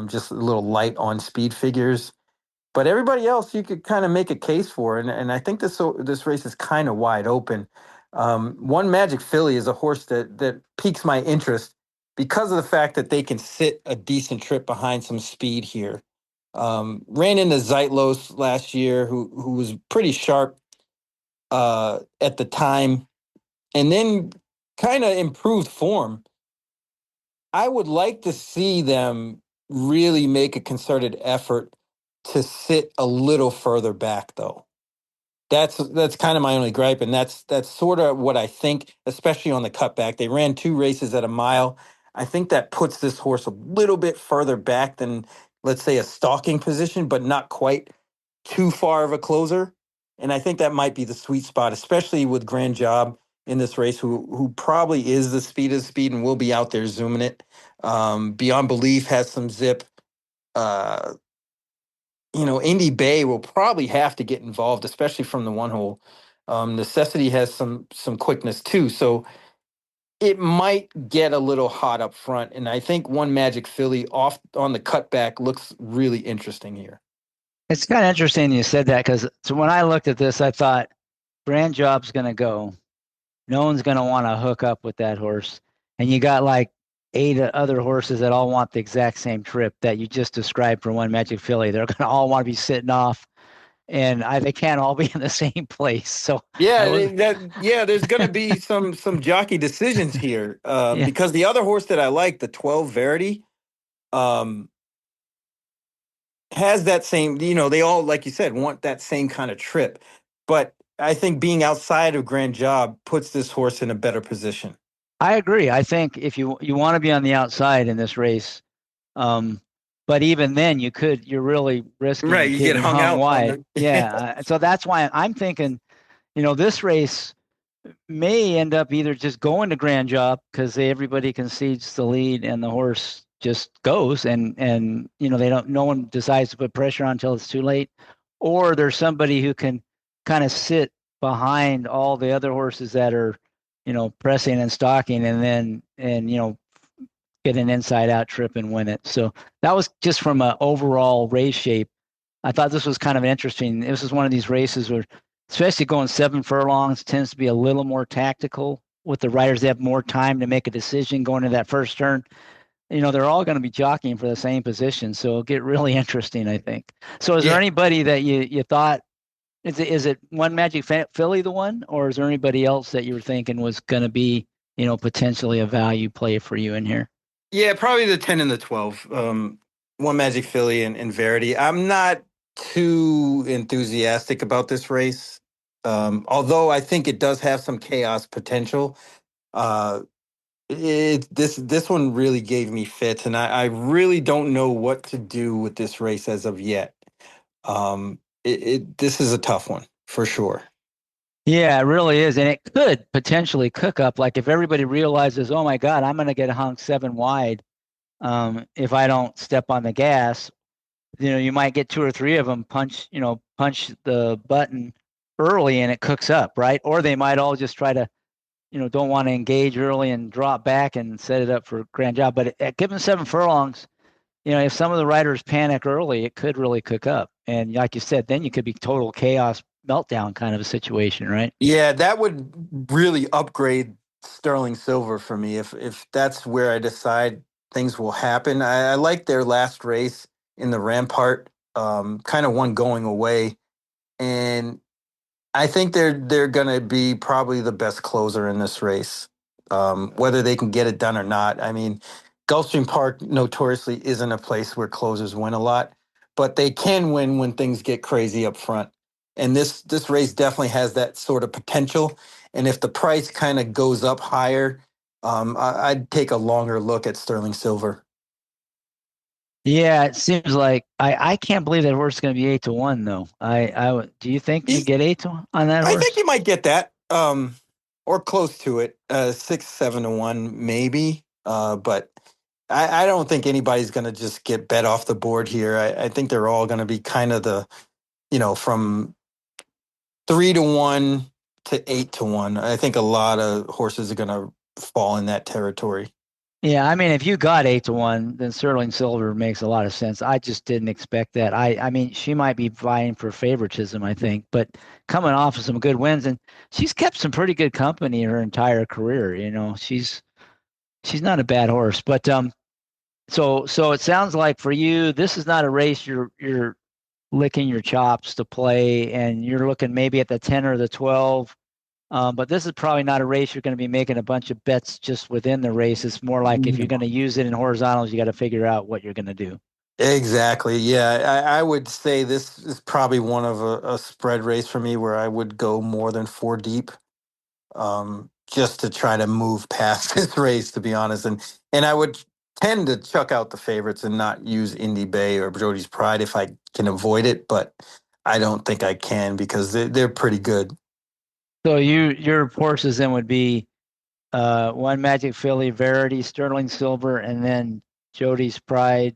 Just a little light on speed figures. But everybody else, you could kind of make a case for, and I think this race is kind of wide open. One Magic Philly is a horse that piques my interest because of the fact that they can sit a decent trip behind some speed here. Ran into Zeitlos last year, who was pretty sharp at the time, and then kind of improved form. I would like to see them really make a concerted effort to sit a little further back, though. That's kind of my only gripe, and that's sort of what I think, especially on the cutback. They ran 2 races at a mile. I think that puts this horse a little bit further back than, let's say, a stalking position, but not quite too far of a closer. And I think that might be the sweet spot, especially with Grand Job in this race, who probably is the speed of speed and will be out there zooming it. Beyond Belief has some zip. Uh, Indy Bay will probably have to get involved, especially from the one hole. Necessity has some quickness too, so it might get a little hot up front. And I think One Magic Philly off on the cutback looks really interesting here. It's kind of interesting you said that because so when I looked at this, I thought Grand Job's going to go. No one's going to want to hook up with that horse. And you got like eight other horses that all want the exact same trip that you just described for One Magic Filly. They're going to all want to be sitting off, and they can't all be in the same place. So I Yeah, was, there's going to be some jockey decisions here yeah, because the other horse that I like, the 12 Verity, um, has that same. They all, like you said, want that same kind of trip. But I think being outside of Grand Job puts this horse in a better position. I agree. I think if you want to be on the outside in this race, um, but even then you're really Right, risking you get getting hung hung out on wide. the. Yeah, so that's why I'm thinking, this race may end up either just going to Grand Job because everybody concedes the lead and the horse just goes and they don't no one decides to put pressure on until it's too late, or there's somebody who can kind of sit behind all the other horses that are pressing and stalking and then get an inside out trip and win it. So that was just from an overall race shape. I thought this was kind of interesting. This is one of these races where, especially going 7 furlongs, tends to be a little more tactical with the riders. They have more time to make a decision going into that first turn. They're all going to be jockeying for the same position, so it'll get really interesting, I think. So, is there Yeah, anybody that you thought is it One Magic Philly the one, or is there anybody else that you were thinking was going to be potentially a value play for you in here? yeah, probably the 10 and the 12. One Magic Philly and Verity. I'm not too enthusiastic about this race, although I think it does have some chaos potential. Uh, this one really gave me fits, and I really don't know what to do with this race as of yet. This is a tough one for sure. Yeah, it really is. And it could potentially cook up. Like if everybody realizes, oh my God, I'm going to get hung 7 wide if I don't step on the gas, you might get two or three of them punch the button early and it cooks up, right? Or they might all just try to, don't want to engage early and drop back and set it up for a grand job. But given 7 furlongs, if some of the riders panic early, it could really cook up. And like you said, then you could be total chaos meltdown kind of a situation, right? Yeah, that would really upgrade Sterling Silver for me if that's where I decide things will happen. I like their last race in the Rampart, kind of one going away, and I think they're going to be probably the best closer in this race, whether they can get it done or not. I mean, Gulfstream Park notoriously isn't a place where closers win a lot, but they can win when things get crazy up front. And this race definitely has that sort of potential. And if the price kind of goes up higher, I'd take a longer look at Sterling Silver. Yeah, it seems like I can't believe that horse is going to be 8-1 though. Do you think you get 8 on that I think horse? you might get that, or close to it. 6, 7 to 1, maybe. But I don't think anybody's going to just get bet off the board here. I think they're all going to be kind of from 3 to 1 to 8 to 1. I think a lot of horses are going to fall in that territory. Yeah, I mean, if you got 8-1, then Sterling Silver makes a lot of sense. I just didn't expect that. I mean, she might be vying for favoritism, I think, but coming off of some good wins, and she's kept some pretty good company her entire career. She's not a bad horse, but so it sounds like for you, this is not a race you're licking your chops to play, and you're looking maybe at the 10 or the 12. But this is probably not a race you're going to be making a bunch of bets just within the race. It's more like if you're going to use it in horizontals, you got to figure out what you're going to do. Exactly. Yeah, I would say this is probably one of a spread race for me where I would go more than 4 deep. Just to try to move past this race, to be honest. And I would tend to chuck out the favorites and not use Indy Bay or Jody's Pride if I can avoid it, but I don't think I can because they're pretty good. So your horses then would be One Magic Philly, Verity, Sterling Silver, and then Jody's Pride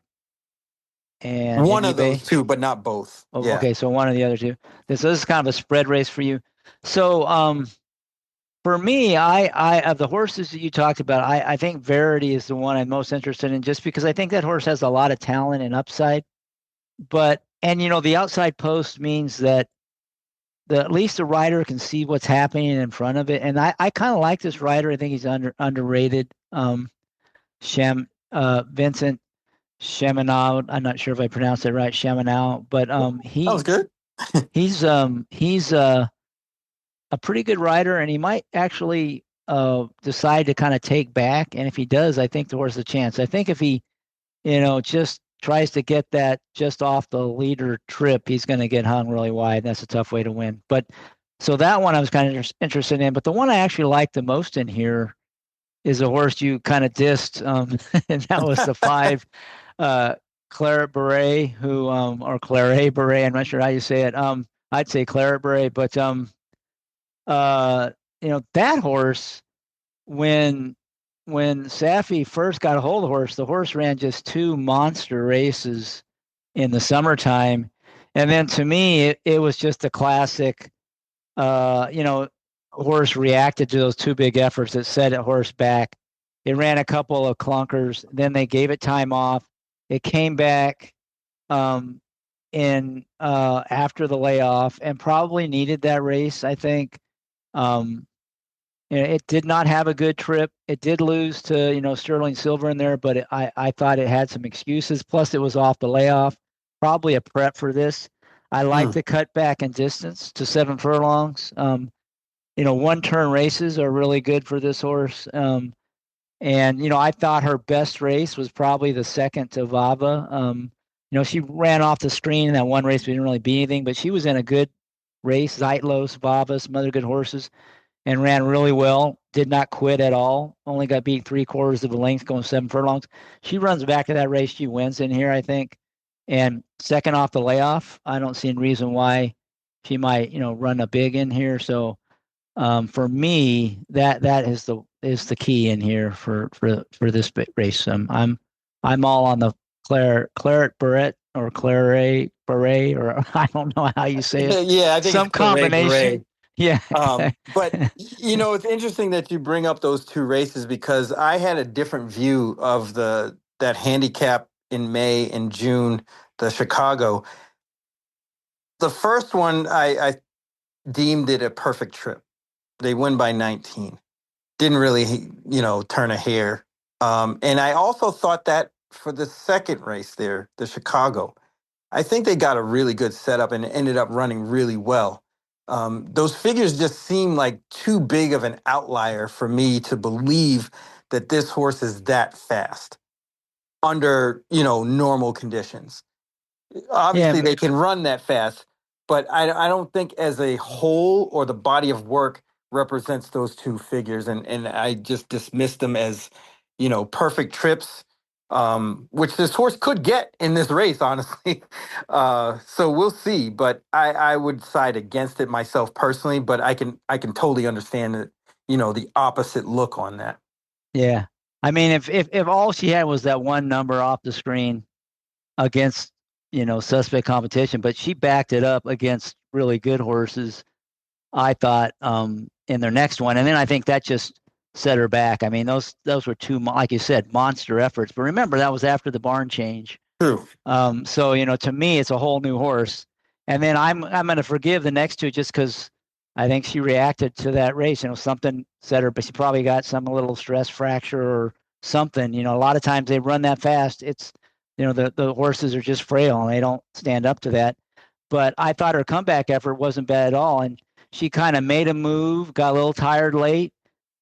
and One of eBay. those two, but not both. Oh, Yeah. okay, so one of the other two. So this is kind of a spread race for you. So for me, I of the horses that you talked about, I think Verity is the one I'm most interested in, just because I think that horse has a lot of talent and upside. But and the outside post means that at least the rider can see what's happening in front of it. And I kind of like this rider. I think he's underrated. Vincent Chaminade. I'm not sure if I pronounced it right, Chaminade, but That was good. he's a pretty good rider, and he might actually decide to kind of take back. And if he does, I think the horse has a chance. I think if he just tries to get that just off the leader trip, he's going to get hung really wide. That's a tough way to win. But so that one I was kind of interested in. But the one I actually like the most in here is a horse you kind of dissed, and that was the 5, uh, Claret Beret, or Claret Beret. I'm not sure how you say it. I'd say Claret Beret, but that horse, when Safi first got a hold of the horse ran just 2 monster races in the summertime. And then to me, it was just a classic, horse reacted to those 2 big efforts that set it horse back. It ran a couple of clunkers, then they gave it time off. It came back um, in after the layoff and probably needed that race, I think. Um, it did not have a good trip. It did lose to, Sterling Silver in there, but I thought it had some excuses. Plus, it was off the layoff. Probably a prep for this. I like Hmm. the cut back in distance to 7 furlongs. 1-turn races are really good for this horse. And I thought her best race was probably the second to Vava. She ran off the screen in that one race. We didn't really beat anything, but she was in a good race. Zeitlos, Vava, some other good horses, and ran really well. Did not quit at all. Only got beat 3/4 of a length going 7 furlongs. She runs back to that race. She wins in here, I think. And second off the layoff, I don't see any reason why she might, run a big in here. So for me, that is the key in here for this race. I'm all on the Claret Beret or Claret Beret, or I don't know how you say it. Yeah, I think it's Some Claret combination. Beret. Yeah. But it's interesting that you bring up those 2 races because I had a different view of that handicap in May and June, the Chicago. The first one, I deemed it a perfect trip. They win by 19. Didn't really, turn a hair. And I also thought that for the second race there, the Chicago, I think they got a really good setup and ended up running really well. Those figures just seem like too big of an outlier for me to believe that this horse is that fast under, normal conditions. Yeah. Obviously they can run that fast, but I don't think as a whole or the body of work represents those 2 figures, and I just dismissed them as perfect trips, which this horse could get in this race, honestly. So we'll see, but I would side against it myself personally, but I can totally understand that the opposite look on that. Yeah. I mean, if all she had was that one number off the screen against, suspect competition, but she backed it up against really good horses, I thought, in their next one. And then I think that just set her back. I mean, those were 2, like you said, monster efforts. But remember, that was after the barn change. True. So to me, it's a whole new horse. And then I'm going to forgive the next 2 just because I think she reacted to that race. Something set her, but she probably got some little stress fracture or something. A lot of times they run that fast. It's the horses are just frail and they don't stand up to that. But I thought her comeback effort wasn't bad at all, and she kind of made a move, got a little tired late,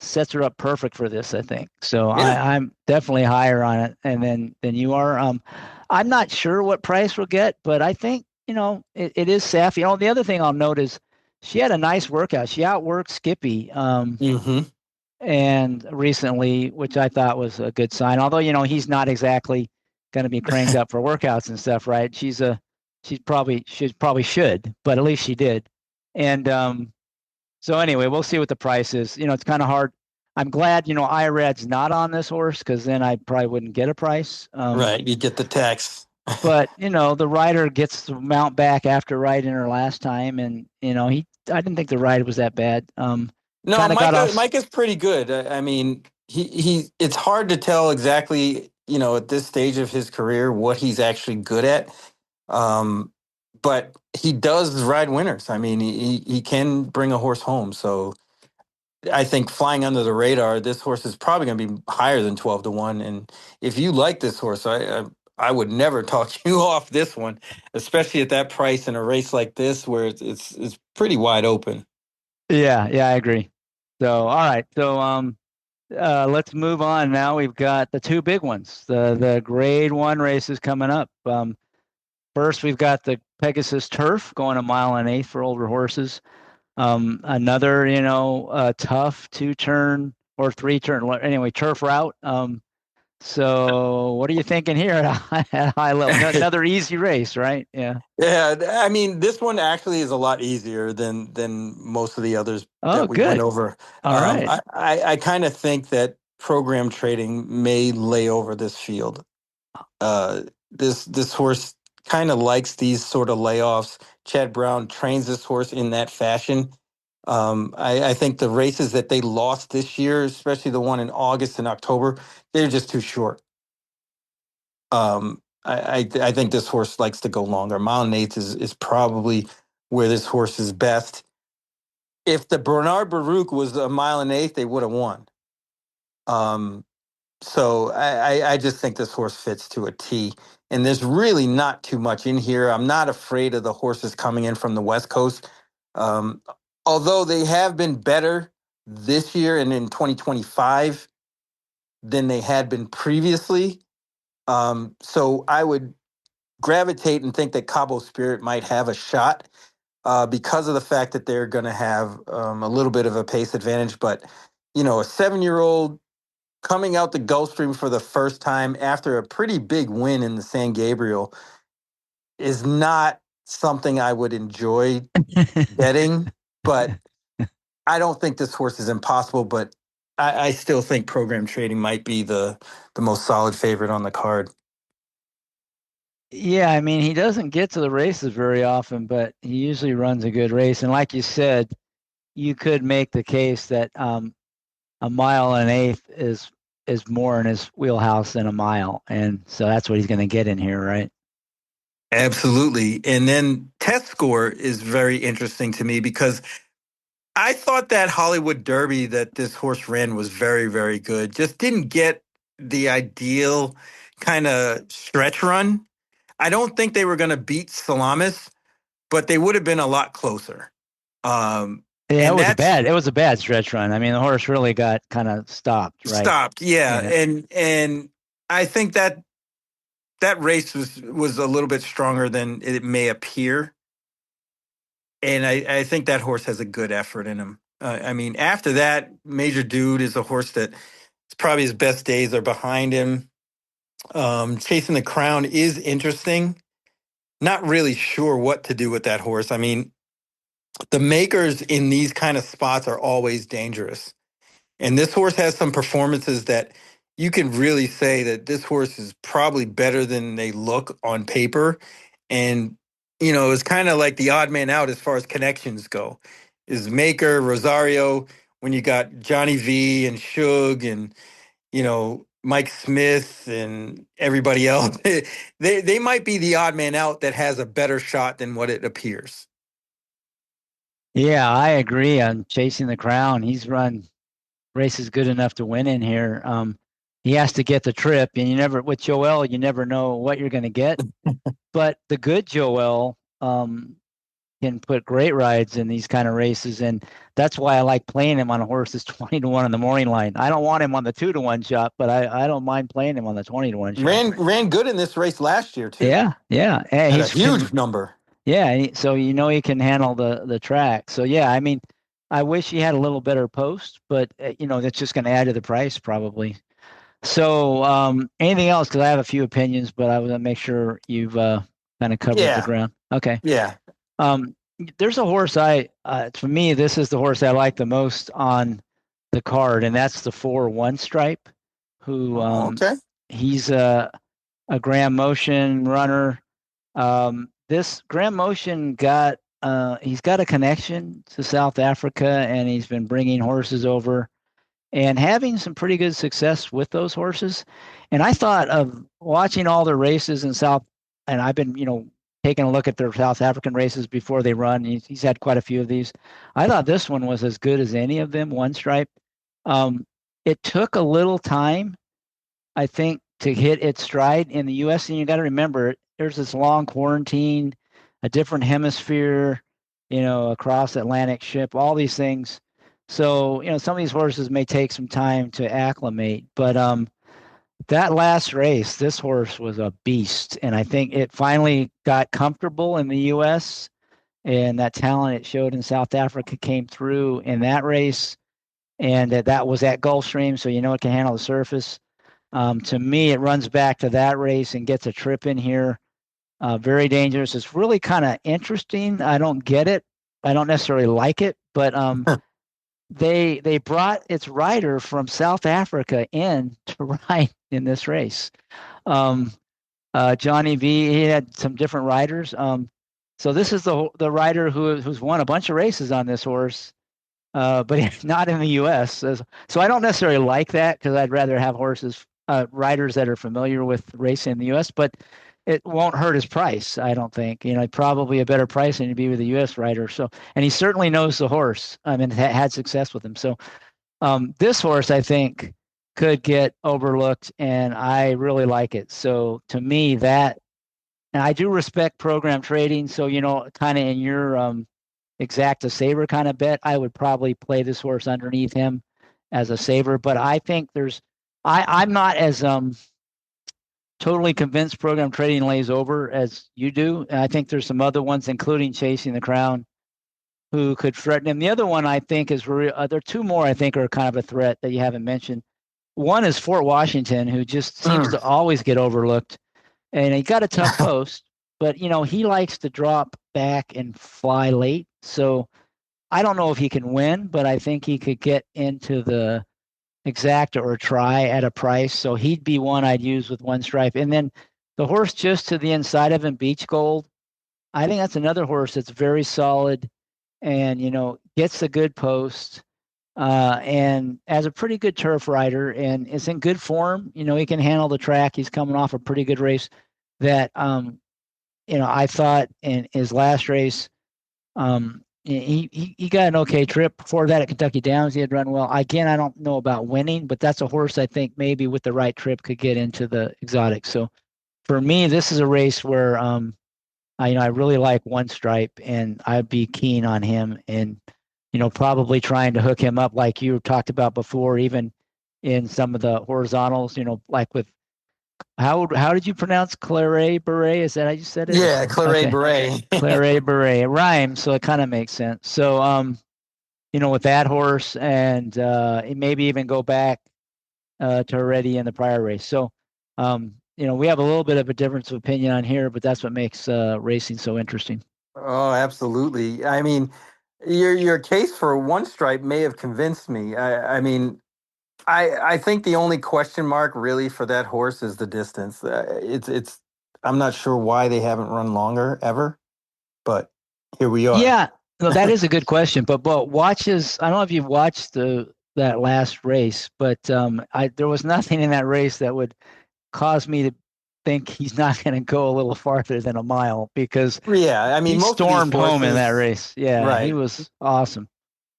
sets her up perfect for this, I think. So Yeah. I'm definitely higher on it, and than you are. I'm not sure what price we'll get, but I think it is Safi. The other thing I'll note is she had a nice workout. She outworked Skippy, Mm-hmm. and recently, which I thought was a good sign. Although he's not exactly going to be cranked up for workouts and stuff, right? She probably should, but at least she did. And so anyway, we'll see what the price is. It's kind of hard. I'm glad IRAD's not on this horse because then I probably wouldn't get a price. Right. You get the tax. but the rider gets the mount back after riding her last time, and I didn't think the ride was that bad. No, Kind of got off. Micah's pretty good. I mean, it's hard to tell exactly, at this stage of his career what he's actually good at. Um, but he does ride winners. I mean, he can bring a horse home. So I think flying under the radar, this horse is probably going to be higher than 12-1. And if you like this horse, I would never talk you off this one, especially at that price in a race like this where it's pretty wide open. Yeah, yeah, I agree. So, all right. So, let's move on now. We've got the two big ones, the Grade One races coming up. First, we've got the Pegasus Turf going a mile and eighth for older horses. Another, tough two-turn or three-turn, anyway, turf route. So what are you thinking here at high level? Another easy race, right? Yeah. Yeah, I mean, this one actually is a lot easier than most of the others Oh, that we went good. over. All right. I kind of think that program trading may lay over this field. This horse kind of likes these sort of layoffs. Chad Brown trains this horse in that fashion. I think the races that they lost this year, especially the one in August and October, they're just too short. I think this horse likes to go longer. Mile and eighth is probably where this horse is best. If the Bernard Baruch was a mile and eighth, they would have won. Um, so I just think this horse fits to a T. And there's really not too much in here. I'm not afraid of the horses coming in from the West Coast. Um, Although they have been better this year and in 2025 than they had been previously. So I would gravitate and think that Cabo Spirit might have a shot because of the fact that they're going to have a little bit of a pace advantage. But, a 7-year-old coming out the Gulfstream for the first time after a pretty big win in the San Gabriel is not something I would enjoy betting. But I don't think this horse is impossible. But I still think program trading might be the most solid favorite on the card. Yeah, I mean, he doesn't get to the races very often, but he usually runs a good race. And like you said, you could make the case that a mile and an eighth is more in his wheelhouse than a mile, and so that's what he's going to get in here, right? Absolutely. And then test score is very interesting to me because I thought that Hollywood Derby that this horse ran was very, very good. Just didn't get the ideal kind of stretch run. I don't think they were going to beat Salamis, but they would have been a lot closer. Um, Yeah, and that's it was a bad stretch run. I mean, the horse really got kind of stopped, right? stopped. Yeah. Yeah. And I think that race was a little bit stronger than it may appear. And I think that horse has a good effort in him. I mean, after that, Major Dude is a horse that it's probably his best days are behind him. Chasing the Crown is interesting. Not really sure what to do with that horse. I mean, the makers in these kind of spots are always dangerous. And this horse has some performances that you can really say that this horse is probably better than they look on paper. And, it's kind of like the odd man out as far as connections go. Is Maker, Rosario, when you got Johnny V and Suge and, Mike Smith and everybody else, they might be the odd man out that has a better shot than what it appears. Yeah, I agree on Chasing the Crown. He's run races good enough to win in here. He has to get the trip, and with Joel, you never know what you're going to get. But the good Joel can put great rides in these kind of races, and that's why I like playing him on a horse that's 20-1 on the morning line. I don't want him on the 2-1 shot, but I don't mind playing him on the 20-1 shot. Ran good in this race last year too. Yeah, yeah, and At a huge number. yeah, so he can handle the track. So yeah, I mean, I wish he had a little better post, but that's just going to add to the price probably. So anything else? Because I have a few opinions, but I want to make sure you've kind of covered the Yeah. ground. Okay. Yeah. Um, there's a horse for me, this is the horse I like the most on the card, and that's the 4-1 Stripe. Who Oh, okay. he's a Graham Motion runner. This Graham Motion he's got a connection to South Africa, and he's been bringing horses over and having some pretty good success with those horses. And I thought of watching all the races in South, and I've been, taking a look at their South African races before they run. He's had quite a few of these. I thought this one was as good as any of them, One Stripe. Um, it took a little time, I think, to hit its stride in the U.S. And you got to remember, there's this long quarantine, a different hemisphere, across Atlantic ship, all these things. So, some of these horses may take some time to acclimate, but that last race, this horse was a beast, and I think it finally got comfortable in the U.S. and that talent it showed in South Africa came through in that race, and that was at Gulfstream, so it can handle the surface. To me, it runs back to that race and gets a trip in here. Very dangerous. It's really kind of interesting. I don't get it. I don't necessarily like it, but they brought its rider from South Africa in to ride in this race. Um, Johnny V, he had some different riders. So this is the rider who's won a bunch of races on this horse, but he's not in the U.S. So I don't necessarily like that because I'd rather have riders that are familiar with racing in the U.S. But it won't hurt his price, I don't think. Probably a better price than to be with a U.S. rider. So, and he certainly knows the horse. I mean, had success with him. So, this horse, I think, could get overlooked, and I really like it. So, to me, and I do respect program trading. So, kind of in your exacta saver kind of bet, I would probably play this horse underneath him as a saver. But I think I'm not as totally convinced program trading lays over as you do. And I think there's some other ones, including Chasing the Crown, who could threaten him. The other one I think is there are two more I think are kind of a threat that you haven't mentioned. One is Fort Washington, who just seems to always get overlooked, and he got a tough post, but he likes to drop back and fly late. So I don't know if he can win, but I think he could get into the exacta or try at a price. So he'd be one I'd use with One Stripe. And then the horse just to the inside of him, Beach Gold, I think that's another horse that's very solid and, gets a good post and as a pretty good turf rider and is in good form. He can handle the track. He's coming off a pretty good race that, I thought in his last race, he got an okay trip. Before that at Kentucky Downs, he had run well. Again, I don't know about winning, but that's a horse I think maybe with the right trip could get into the exotic. So for me, this is a race where I really like One Stripe, and I'd be keen on him, and probably trying to hook him up like you talked about before, even in some of the horizontals. Like with how did you pronounce Claret Beret? Is that how you said it? Yeah, Claret Beret. Claret Beret. It rhymes, so it kind of makes sense. So with that horse and maybe even go back to already in the prior race. So we have a little bit of a difference of opinion on here, but that's what makes racing so interesting. Oh, absolutely. I mean, your case for One Stripe may have convinced me. I mean, I think the only question mark really for that horse is the distance. It's I'm not sure why they haven't run longer ever, but here we are. Yeah, no, that is a good question. But watches, I don't know if you've watched that last race, but there was nothing in that race that would cause me to think he's not going to go a little farther than a mile because I mean, he stormed home in that race. Yeah, right. He was awesome.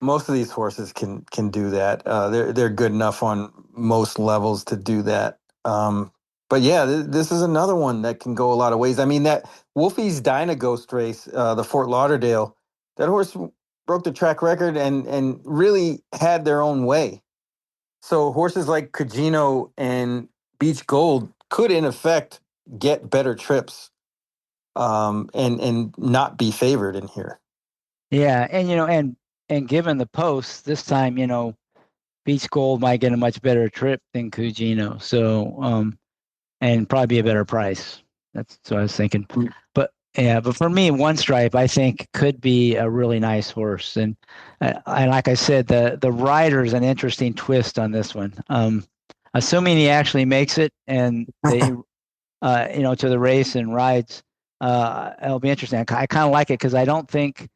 Most of these horses can do that. They're good enough on most levels to do that. But yeah, this is another one that can go a lot of ways. I mean, that Wolfie's Dynaghost race, the Fort Lauderdale, that horse broke the track record and really had their own way. So horses like Cugino and Beach Gold could, in effect, get better trips and not be favored in here. Yeah, and given the post this time, Beach Gold might get a much better trip than Cugino. So and probably a better price. That's what I was thinking. But for me, One Stripe I think could be a really nice horse, and like I said, the rider is an interesting twist on this one. Assuming he actually makes it, and to the race and rides. It'll be interesting. I kind of like it because I don't think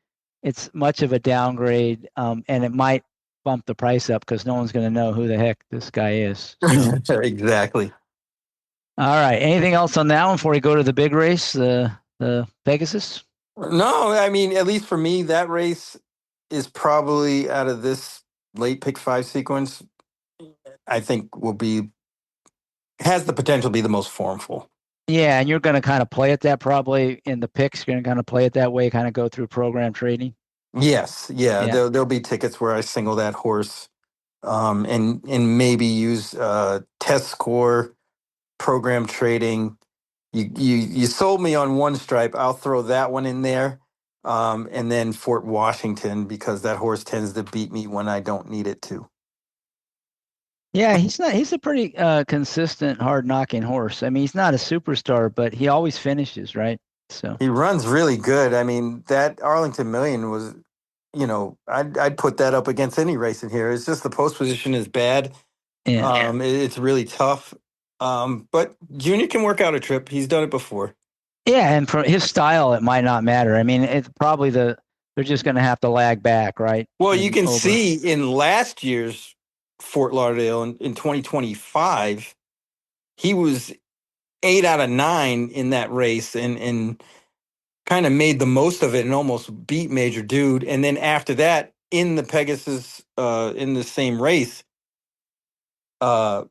it's much of a downgrade, and it might bump the price up because no one's going to know who the heck this guy is. So, Exactly. all right. Anything else on that one before we go to the big race, the Pegasus? No, I mean, at least for me, that race is probably out of this late pick five sequence, I think will be has the potential to be the most formful. Yeah, and you're going to kind of play it that probably in the picks. You're going to kind of play it that way, kind of go through program trading. Yes, yeah, Yeah. there'll be tickets where I single that horse, and maybe use test score program trading. You sold me on one stripe. I'll throw that one in there, and then Fort Washington because that horse tends to beat me when I don't need it to. Yeah, he's a pretty consistent, hard knocking horse. I mean, he's not a superstar, but he always finishes, right? So, He runs really good. I mean, that Arlington Million was, I'd put that up against any race in here. It's just the post position is bad. yeah. It's really tough. But Junior can work out a trip. He's done it before. Yeah, and for his style, it might not matter. I mean, it's probably they're just going to have to lag back, right? Well, you And can over. see in last year's Fort Lauderdale in 2025, he was 8 out of 9 in that race and kind of made the most of it and almost beat Major Dude. And then after that, in the Pegasus, in the same race, uh,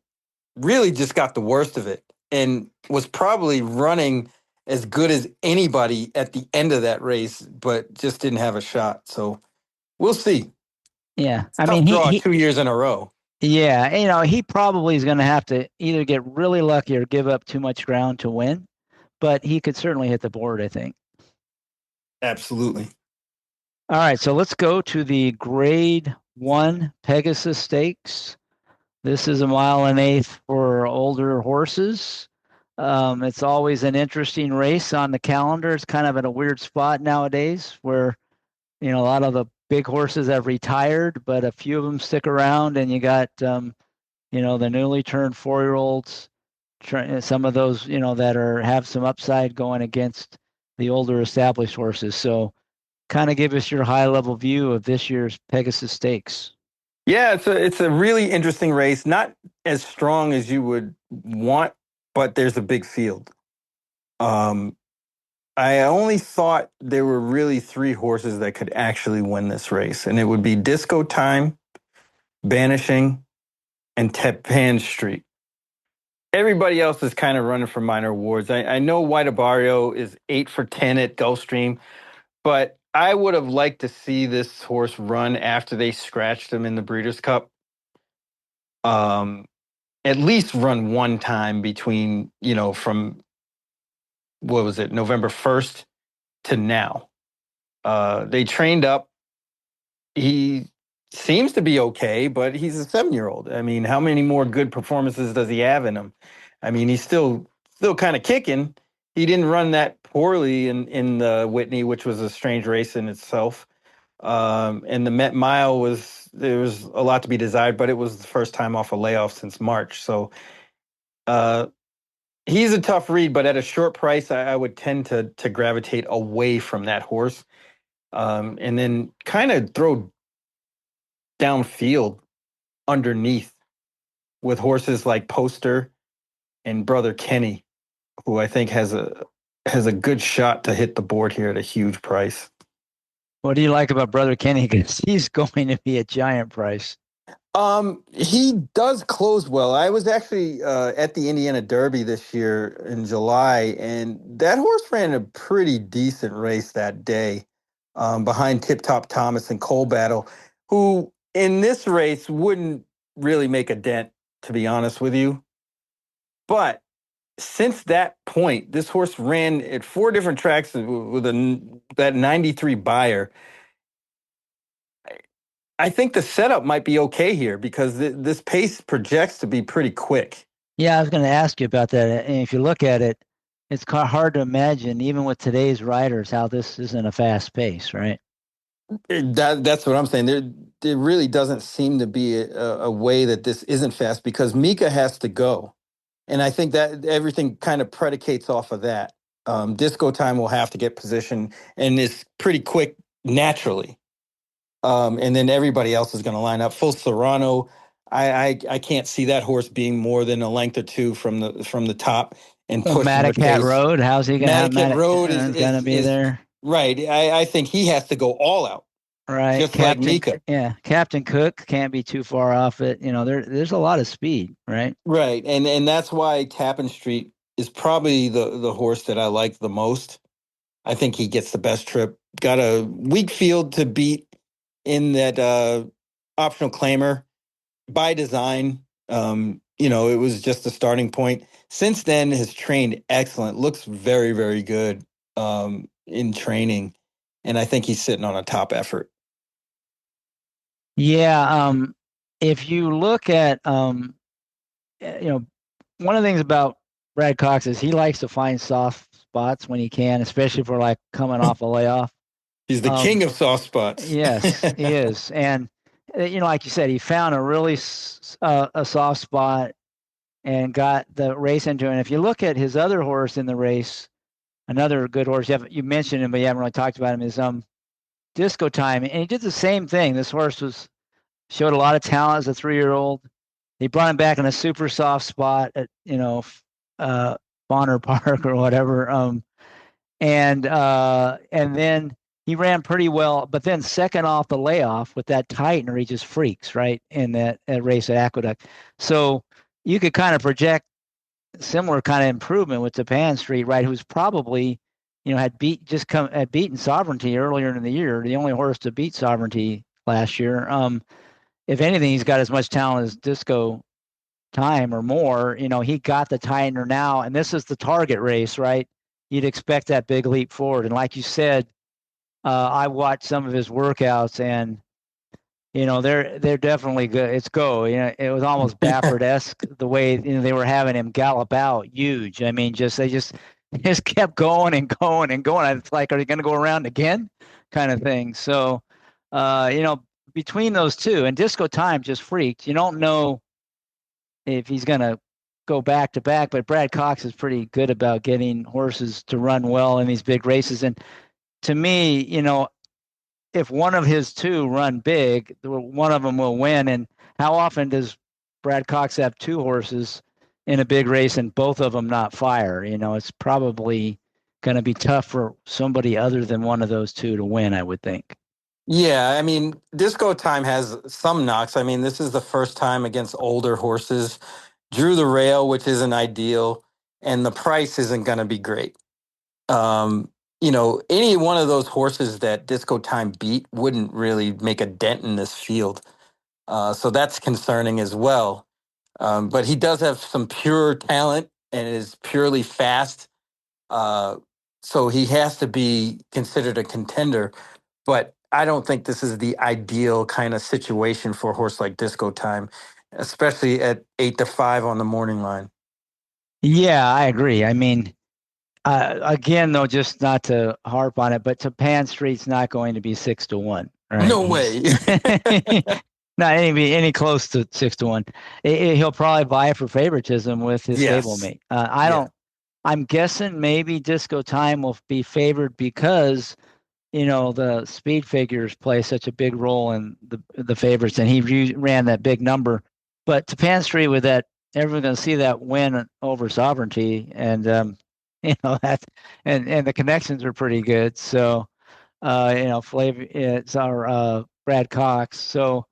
really just got the worst of it and was probably running as good as anybody at the end of that race, but just didn't have a shot. So we'll see. Yeah, It's a I mean, tough draw 2 years in a row. yeah, he probably is going to have to either get really lucky or give up too much ground to win, but he could certainly hit the board, I think. Absolutely. All right, so let's go to the Grade 1 Pegasus Stakes. This is a mile and eighth for older horses. It's always an interesting race on the calendar. It's kind of in a weird spot nowadays where, a lot of the big horses have retired, but a few of them stick around, and you got, the newly turned 4-year-olds, some of those, that have some upside going against the older established horses. So, kind of give us your high level view of this year's Pegasus Stakes. Yeah, it's a really interesting race. Not as strong as you would want, but there's a big field. Um, I only thought there were really three horses that could actually win this race, and it would be Disco Time, Banishing, and Tepan Street. Everybody else is kind of running for minor awards. I know White Barrio is 8 for 10 at Gulfstream, but I would have liked to see this horse run after they scratched him in the Breeders' Cup. Um, at least run one time between, from what was it, November 1st to now. They trained up. He seems to be okay, but he's a 7-year-old. I mean, how many more good performances does he have in him? I mean, he's still kind of kicking. He didn't run that poorly in the Whitney, which was a strange race in itself. And the Met Mile there was a lot to be desired, but it was the first time off a layoff since March. So uh, he's a tough read, but at a short price, I would tend to gravitate away from that horse, and then kind of throw downfield underneath with horses like Poster and Brother Kenny, who I think has a good shot to hit the board here at a huge price. What do you like about Brother Kenny? Because he's going to be a giant price. He does close well. I was actually at the Indiana Derby this year in July, and that horse ran a pretty decent race that day, behind Tip Top Thomas and Cole Battle, who in this race wouldn't really make a dent, to be honest with you. But since that point, this horse ran at 4 different tracks with that 93 buyer. I think the setup might be okay here because this pace projects to be pretty quick. Yeah, I was going to ask you about that. And if you look at it, it's hard to imagine, even with today's riders, how this isn't a fast pace, right? That's what I'm saying. There really doesn't seem to be a way that this isn't fast because Mika has to go. And I think that everything kind of predicates off of that. Disco Time will have to get position and is pretty quick naturally. And then everybody else is going to line up. Full Serrano, I can't see that horse being more than a length or two from the top and Well, pushing with Madacat pace. Road, how's he gonna have Manicat Road gonna be is there? right. I think he has to go all out, Right. just like Mika. Yeah, Captain Cook can't be too far off it. There's a lot of speed, right? Right, and that's why Tappan Street is probably the horse that I like the most. I think he gets the best trip. Got a weak field to beat in that optional claimer by design. It was just a starting point. Since then, has trained excellent. Looks very, very good in training, and I think he's sitting on a top effort. Yeah, if you look at one of the things about Brad Cox is he likes to find soft spots when he can, especially for like coming off a layoff. He's the king Um, of soft spots. yes, he is, and like you said, he found a soft spot and got the race into it. And if you look at his other horse in the race, another good horse you mentioned him, but you haven't really talked about him, is Disco Time, and he did the same thing. This horse was showed a lot of talent as a 3-year-old. He brought him back in a super soft spot at uh, Bonner Park or whatever, and then he ran pretty well. But then second off the layoff with that tightener, he just freaks right in that race at Aqueduct. So you could kind of project similar kind of improvement with Japan Street, right? Who's probably, had beaten Sovereignty earlier in the year, the only horse to beat Sovereignty last year. If anything, he's got as much talent as Disco Time or more. He got the tightener now, and this is the target race, right? You'd expect that big leap forward. And like you said, I watched some of his workouts, and they're definitely good. It's go. It was almost Baffert-esque the way they were having him gallop out, huge. I mean, they just kept going and going and going. It's like, are they going to go around again, kind of thing. So, uh, you know, between those two and Disco Time just freaked. You don't know if he's going to go back to back, but Brad Cox is pretty good about getting horses to run well in these big races. And to me, if one of his two run big, one of them will win. And how often does Brad Cox have two horses in a big race and both of them not fire? It's probably going to be tough for somebody other than one of those two to win, I would think. Yeah, I mean, Disco Time has some knocks. I mean, this is the first time against older horses. Drew the rail, which isn't ideal, and the price isn't going to be great. Any one of those horses that Disco Time beat wouldn't really make a dent in this field. So that's concerning as well. But he does have some pure talent and is purely fast. Uh, so he has to be considered a contender. But I don't think this is the ideal kind of situation for a horse like Disco Time, especially at 8 to 5 on the morning line. Yeah, I agree. I mean, again, though, just not to harp on it, but Japan Street's not going to be 6-1, right? No He's way. not any close to 6-1. He'll probably buy it for favoritism with his Yes. stablemate. I Yeah. don't. I'm guessing maybe Disco Time will be favored because the speed figures play such a big role in the favorites, and he ran that big number. But Japan Street with that, everyone's going to see that win over Sovereignty, and that, and the connections are pretty good. So Flav, it's our Brad Cox. So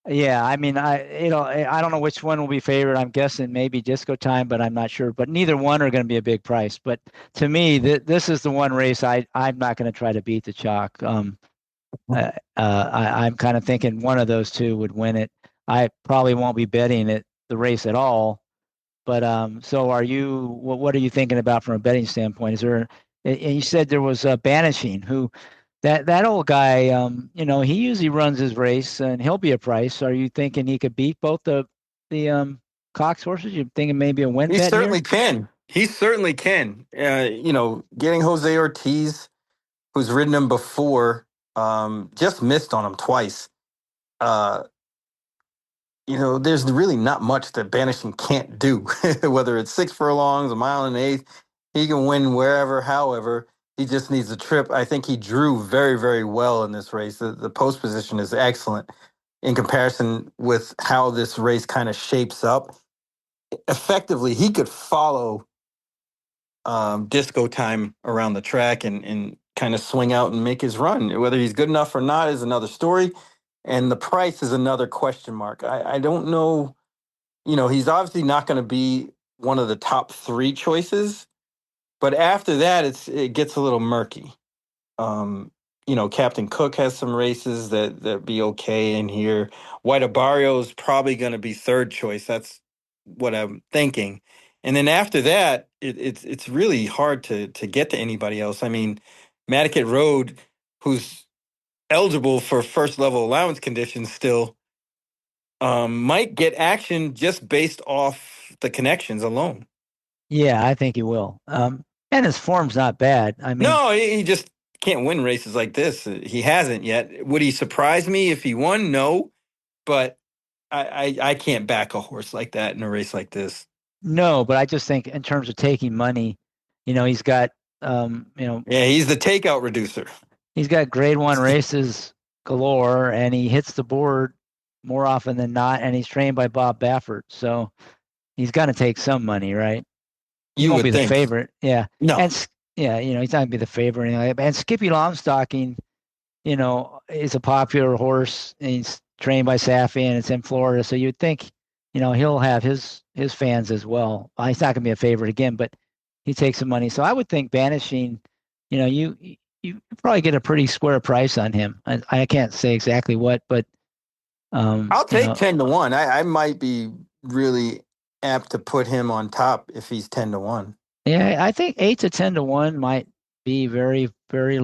yeah, I mean, I don't know which one will be favored. I'm guessing maybe Disco Time, but I'm not sure. But neither one are going to be a big price. But to me, this is the one race I'm not going to try to beat the chalk. I'm kind of thinking one of those two would win it. I probably won't be betting the race at all. But so are you? What are you thinking about from a betting standpoint? Is there? And you said there was Banishing, who that old guy. He usually runs his race, and he'll be a price. Are you thinking he could beat both the Cox horses? You're thinking maybe a win He bet here? certainly can. He certainly can. Getting Jose Ortiz, who's ridden him before, just missed on him twice. Uh, there's really not much that Banishing can't do. Whether it's 6 furlongs, a mile and an eighth, he can win wherever, however. He just needs a trip. I think he drew very, very well in this race. The post position is excellent in comparison with how this race kind of shapes up. Effectively, he could follow disco time around the track and kind of swing out and make his run. Whether he's good enough or not is another story. And the price is another question mark. I don't know. He's obviously not going to be one of the top three choices, but after that, it gets a little murky. Captain Cook has some races that be okay in here. White Barrio is probably going to be third choice. That's what I'm thinking. And then after that, it's really hard to get to anybody else. I mean, Matticat Road, who's eligible for first level allowance conditions still, might get action just based off the connections alone. Yeah, I think he will. And his form's not bad. I mean, No, he just can't win races like this. He hasn't yet. Would he surprise me if he won? No, but I can't back a horse like that in a race like this. no, but I just think in terms of taking money, he's got, Yeah, he's the takeout reducer. he's got grade one races galore, and he hits the board more often than not, and he's trained by Bob Baffert, so he's going to take some money, right? He You won't be would the think. favorite, yeah, No. and yeah, he's not going to be the favorite, or anything like that. And Skippy Longstocking, is a popular horse, and he's trained by Safi, and it's in Florida, so you'd think, he'll have his fans as well. He's not going to be a favorite again, but he takes some money, so I would think Banishing, you probably get a pretty square price on him. I can't say exactly what, but I'll take 10 to 1. I might be really apt to put him on top if he's 10 to 1. yeah, I think 8 to 10 to 1 might be very, very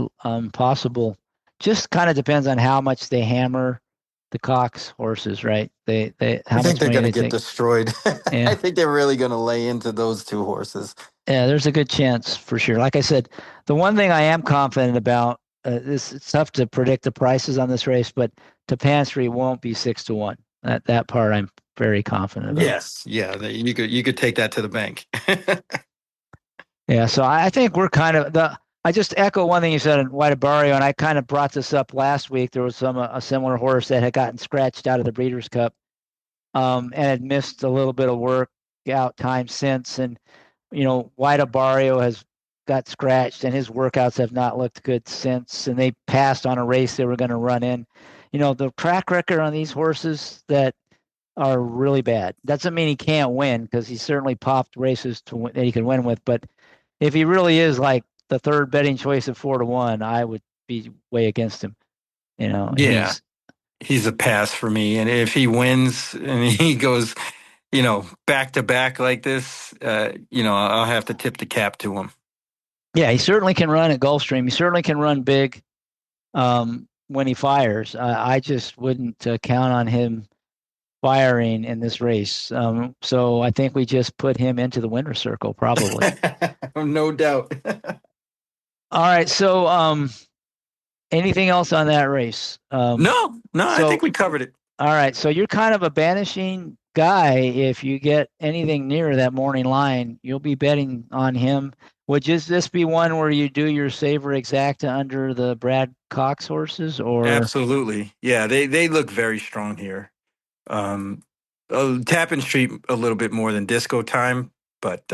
possible. Just kind of depends on how much they hammer the Cox horses, right? They I how think much they're money going to they get take. destroyed. I Yeah, think they're really going to lay into those two horses. yeah, there's a good chance for sure. Like I said, the one thing I am confident about, this it's tough to predict the prices on this race, but Tapan Street won't be 6 to 1. That part I'm very confident about. Yes, yeah, you could take that to the bank. Yeah, so I think we're kind of the. I just echo one thing you said in White Barrio, and I kind of brought this up last week. There was a similar horse that had gotten scratched out of the Breeders' Cup, and had missed a little bit of work out time since. And White Barrio has got scratched, and his workouts have not looked good since. And they passed on a race they were going to run in. The track record on these horses that are really bad. Doesn't mean he can't win, because he certainly popped races that he can win with, but if he really is like the third betting choice at 4 to 1, I would be way against him. Yeah, He's he's a pass for me. And if he wins and he goes, back to back like this, I'll have to tip the cap to him. yeah, he certainly can run at Gulfstream. He certainly can run big when he fires. I just wouldn't count on him firing in this race. So I think we just put him into the winner's circle probably. No doubt. All right. So anything else on that race? No, I think So we covered it. All right, so you're kind of a Banishing guy. If you get anything near that morning line, you'll be betting on him. Would this be one where you do your saver exacta under the Brad Cox horses, or? Absolutely. Yeah, they look very strong here. Um, Tappan Street a little bit more than Disco Time, but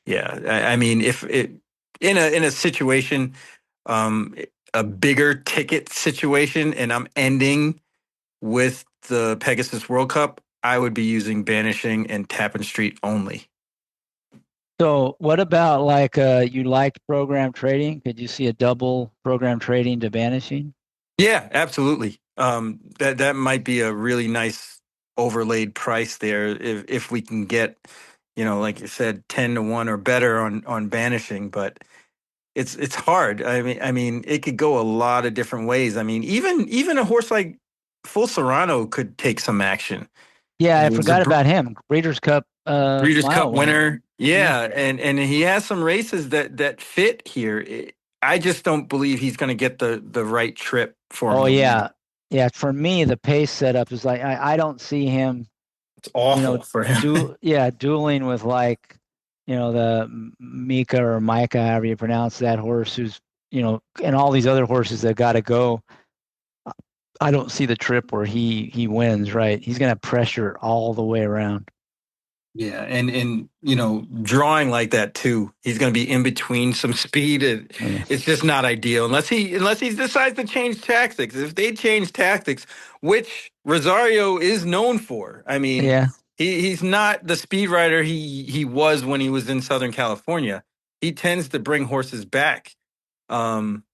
yeah, I mean, if it in a situation, um, a bigger ticket situation, and I'm ending with the Pegasus World Cup, I would be using Banishing and Tappan Street only. So what about like you liked program trading? Could you see a double program trading to Banishing? Yeah, absolutely. That might be a really nice overlaid price there if we can get, like you said, 10 to 1 or better on Banishing, but it's hard. I mean, it could go a lot of different ways. I mean, even a horse like Full Serrano could take some action. Yeah, I He's a forgot about him. Breeders' Cup Breeders' Cup mile winner. winner. Yeah. Yeah, and he has some races that fit here. I just don't believe he's going to get the right trip for him Oh to yeah. win. yeah, for me, the pace setup is like I don't see him, It's you know, awful for him. dueling with like, the Mika or Micah, however you pronounce that horse, who's, and all these other horses that got to go. I don't see the trip where he wins, right? He's gonna pressure all the way around. Yeah, and drawing like that too. He's going to be in between some speed. Yeah. It's just not ideal unless he decides to change tactics. If they change tactics, which Rosario is known for, I mean, Yeah. he's not the speed rider he was when he was in Southern California. He tends to bring horses back. Um,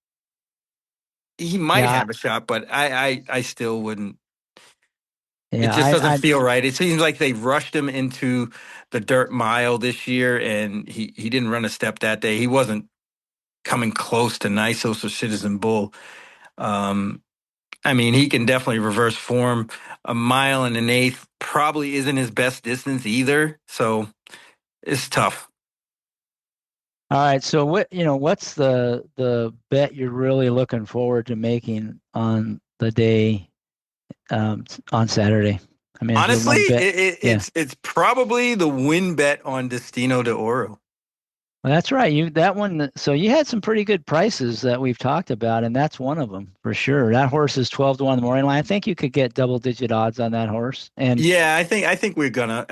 he might Yeah. have a shot, but I still wouldn't. It Yeah. just doesn't I feel right. It seems like they rushed him into the dirt mile this year, and he didn't run a step that day. He wasn't coming close to Nisos or Citizen Bull. Um, I mean, he can definitely reverse form. A mile and an eighth probably isn't his best distance either, so it's tough. All right. So what's the bet you're really looking forward to making on the day, on Saturday? I mean, is there Honestly, one bet? Yeah. it's probably the win bet on Destino de Oro. Well, that's right. That one. So you had some pretty good prices that we've talked about, and that's one of them for sure. That horse is 12 to 1 in the morning line. I think you could get double-digit odds on that horse. And Yeah, I think we're gonna.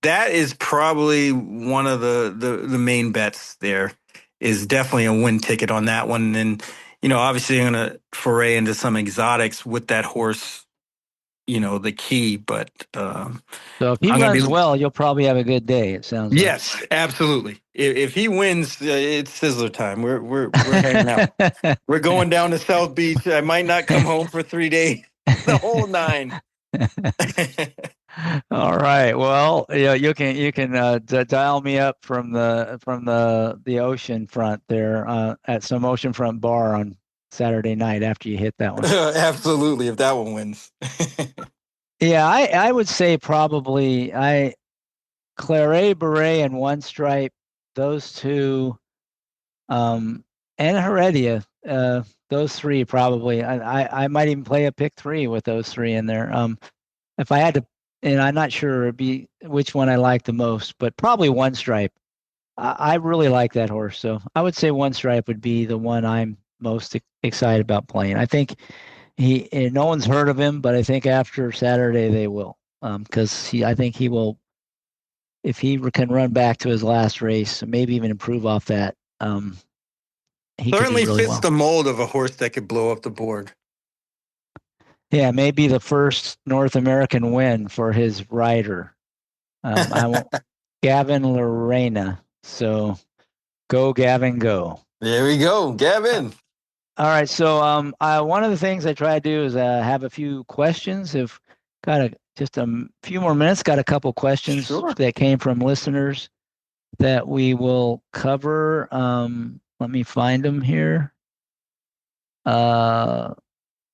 That is probably one of the main bets. There is definitely a win ticket on that one, and obviously I'm gonna foray into some exotics with that horse. The key, but so if he I'm gonna runs be. well, you'll probably have a good day, it sounds like. Yes, absolutely. If he wins, it's Sizzler time. We're hanging out. We're going down to South Beach. I might not come home for 3 days. The whole nine. All right. Well, yeah, you can dial me up from the ocean front there, at some oceanfront bar on Saturday night after you hit that one. Absolutely, if that one wins. Yeah, I would say probably I Claret, Beret, and One Stripe, those two, um, and Heredia, those three probably. I might even play a pick three with those three in there. If I had to, and I'm not sure it'd be which one I like the most, but probably One Stripe. I really like that horse, so I would say One Stripe would be the one I'm most excited about playing. I think no one's heard of him, but I think after Saturday they will, because I think he will, if he can run back to his last race, maybe even improve off that. He could do Certainly really fits well. the mold of a horse that could blow up the board. Yeah, maybe the first North American win for his rider. I won't Gavin Lorena. So go, Gavin, go. There we go, Gavin. All right. So one of the things I try to do is have a few questions. If got just a few more minutes, got a couple questions Sure. that came from listeners that we will cover. Let me find them here. Uh,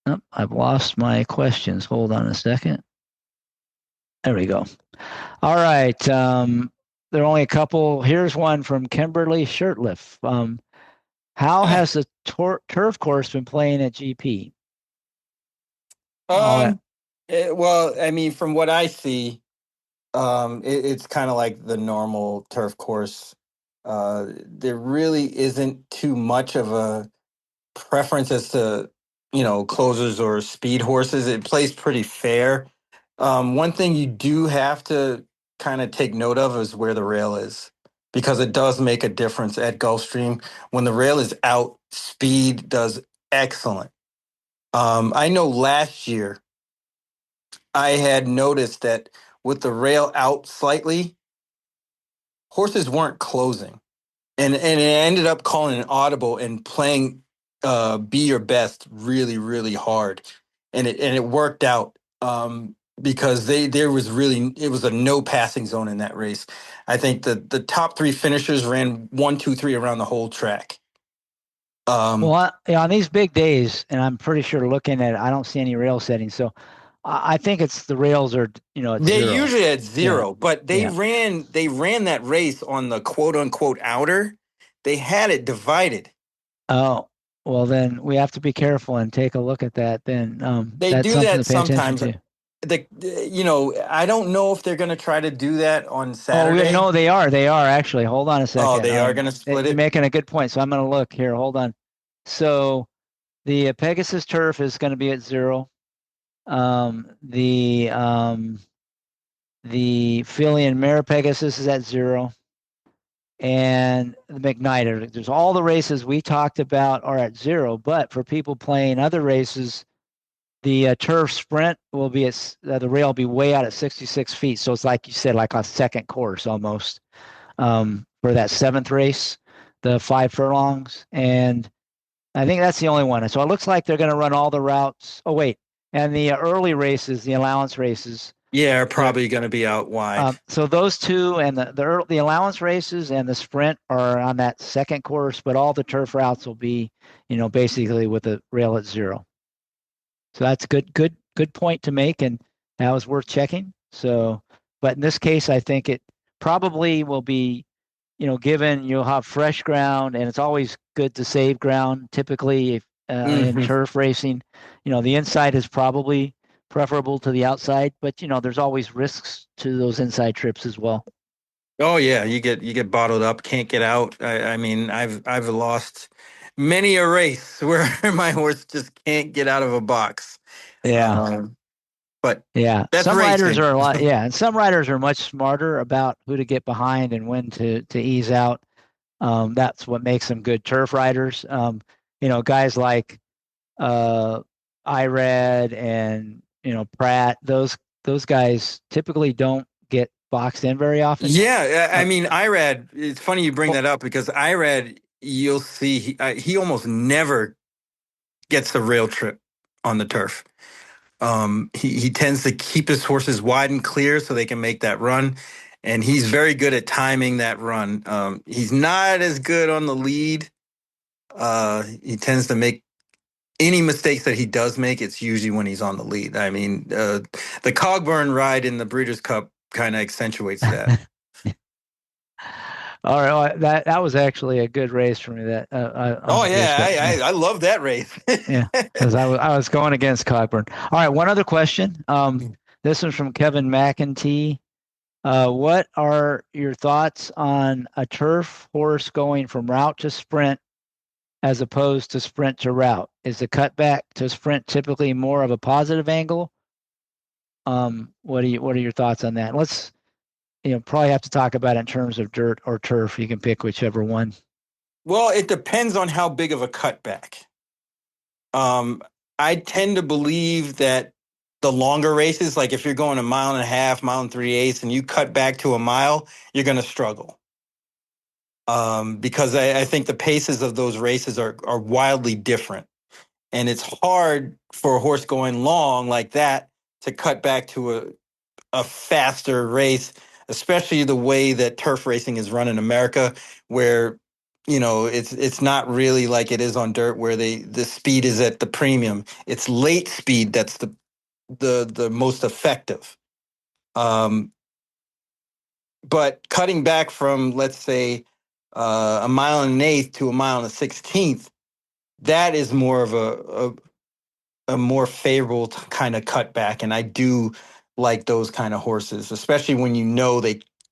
oh, I've lost my questions. Hold on a second. There we go. All right. There are only a couple. Here's one from Kimberly Shirtliff. How has the turf course been playing at GP? All that. Um, well, I mean, from what I see, it's kind of like the normal turf course. There really isn't too much of a preference as to closers or speed horses. It plays pretty fair. One thing you do have to kind of take note of is where the rail is, because it does make a difference at Gulfstream. When the rail is out, speed does excellent. I know last year I had noticed that with the rail out slightly, horses weren't closing, and it ended up calling an audible and playing "Be Your Best" really really hard, and it worked out, because there was really, it was a no passing zone in that race. I think the top three finishers ran 1, 2, 3 around the whole track. Well, Um, on these big days, and I'm pretty sure looking at it, I don't see any rail settings. So I think it's the rails are, at they zero. usually at Yeah. zero, but they Yeah. ran that race on the quote unquote outer. They had it divided. Oh. Well, then we have to be careful and take a look at that. Then They that's do something to that pay attention sometimes. to. I don't know if they're going to try to do that on Oh, Saturday. no, they are. They are actually. Hold on a Oh, second. they are going to split You're it. making a good point. So I'm going to look here. Hold on. So the Pegasus turf is going to be at 0. Um, the um, the Philly and Mare Pegasus is at 0, and the McKnight. There's all the races we talked about are at 0. But for people playing other races, the turf sprint will be at the rail will be way out at 66 feet. So it's like you said, like a second course almost, for that seventh race, the 5 furlongs. And I think that's the only one. So it looks like they're going to run all the routes. Oh, wait. And the early races, the allowance races, Yeah, are they're, probably going to be out wide. so those two and the allowance races and the sprint are on that second course, but all the turf routes will be, basically with the rail at 0. So that's good point to make, and that was worth checking. So, but in this case, I think it probably will be, given you'll have fresh ground, and it's always good to save ground. Typically, if, in Hmm. turf racing, the inside is probably preferable to the outside, but there's always risks to those inside trips as well. Oh yeah, you get bottled up, can't get out. I mean, I've lost many a race where my horse just can't get out of a box. Yeah. Um, but Yeah, that's some riders racing. are a lot. Yeah, and some riders are much smarter about who to get behind and when to ease out. That's what makes them good turf riders. Guys like uh, Irad and Pratt. Those guys typically don't get boxed in very often. Yeah, I Uh, mean, Irad. It's funny you bring oh, that up because Irad, you'll see, he almost never gets the rail trip on the turf. He tends to keep his horses wide and clear so they can make that run, and he's very good at timing that run. He's not as good on the lead. He tends to make any mistakes that he does make. It's usually when he's on the lead. I mean, the Cogburn ride in the Breeders' Cup kind of accentuates that. all right, well, that was actually a good race for me. That on Oh the Breeders' yeah, Cup. Yeah, I love that race. yeah, because I was going against Cockburn. All right, one other question. This one's from Kevin McEntee. What are your thoughts on a turf horse going from route to sprint as opposed to sprint to route? Is the cutback to sprint typically more of a positive angle? What are your thoughts on that? Let's probably have to talk about it in terms of dirt or turf. You can pick whichever one. Well, it depends on how big of a cutback. Um, I tend to believe that the longer races, like if you're going a mile and a half, mile and 3/8, and you cut back to a mile, you're going to struggle. Because I think the paces of those races are wildly different. And it's hard for a horse going long like that to cut back to a faster race, especially the way that turf racing is run in America, where it's not really like it is on dirt, where the speed is at the premium. It's late speed that's the most effective. Um, but cutting back from, let's say, a mile and an eighth to a mile and a 16th, that is more of a more favorable kind of cutback, and I do like those kind of horses, especially when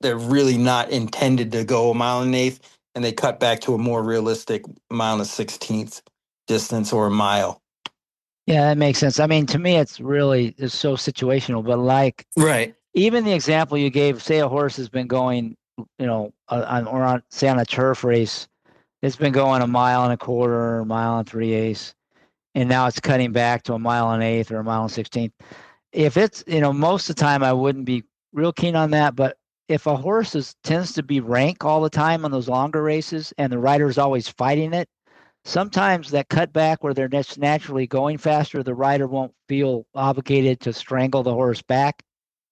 they're really not intended to go a mile and an eighth, and they cut back to a more realistic mile and a 16th distance or a mile. Yeah, that makes sense. I mean, to me, it's so situational. But like Right. even the example you gave, say a horse has been going, say on a turf race, it's been going a mile and a quarter, a mile and 3/8, and now it's cutting back to a mile and eighth or a mile and 16th. If it's, most of the time I wouldn't be real keen on that, but if a horse tends to be rank all the time on those longer races and the rider's always fighting it, sometimes that cutback where they're just naturally going faster, the rider won't feel obligated to strangle the horse back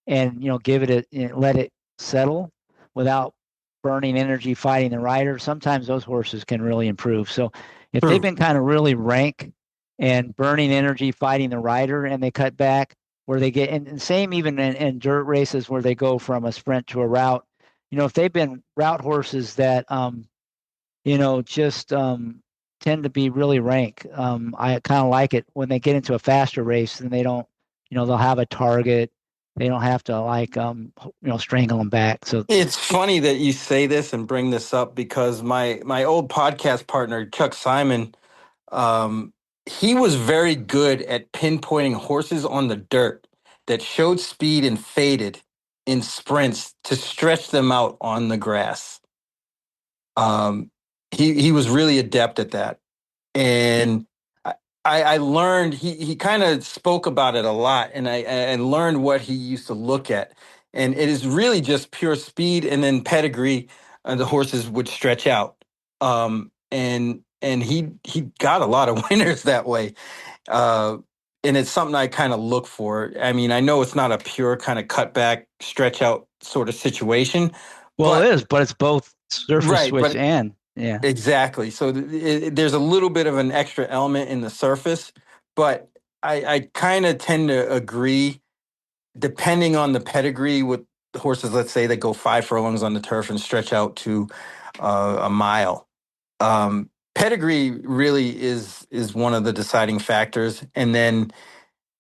and give it let it settle without burning energy fighting the rider. Sometimes those horses can really improve. So if they've True. been kind of really rank and burning energy fighting the rider and they cut back where they get and same even in dirt races where they go from a sprint to a route, if they've been route horses that just tend to be really rank. I kind of like it when they get into a faster race, and they don't, they'll have a target. They don't have to strangle them back. So It's funny that you say this and bring this up because my old podcast partner Chuck Simon, um, he was very good at pinpointing horses on the dirt that showed speed and faded in sprints to stretch them out on the grass. Um, he was really adept at that, and I learned he kind of spoke about it a lot, and I learned what he used to look at, and it is really just pure speed and then pedigree. The horses would stretch out, and he got a lot of winners that way. Uh, and it's something I kind of look for. I mean, I know it's not a pure kind of cutback, stretch out sort of situation, well, it but is, but it's both surface right, switch but and yeah. exactly. So there's a little bit of an extra element in the surface, but I kind of tend to agree, depending on the pedigree with the horses, let's say they go 5 furlongs on the turf and stretch out to a mile. Pedigree really is one of the deciding factors, and then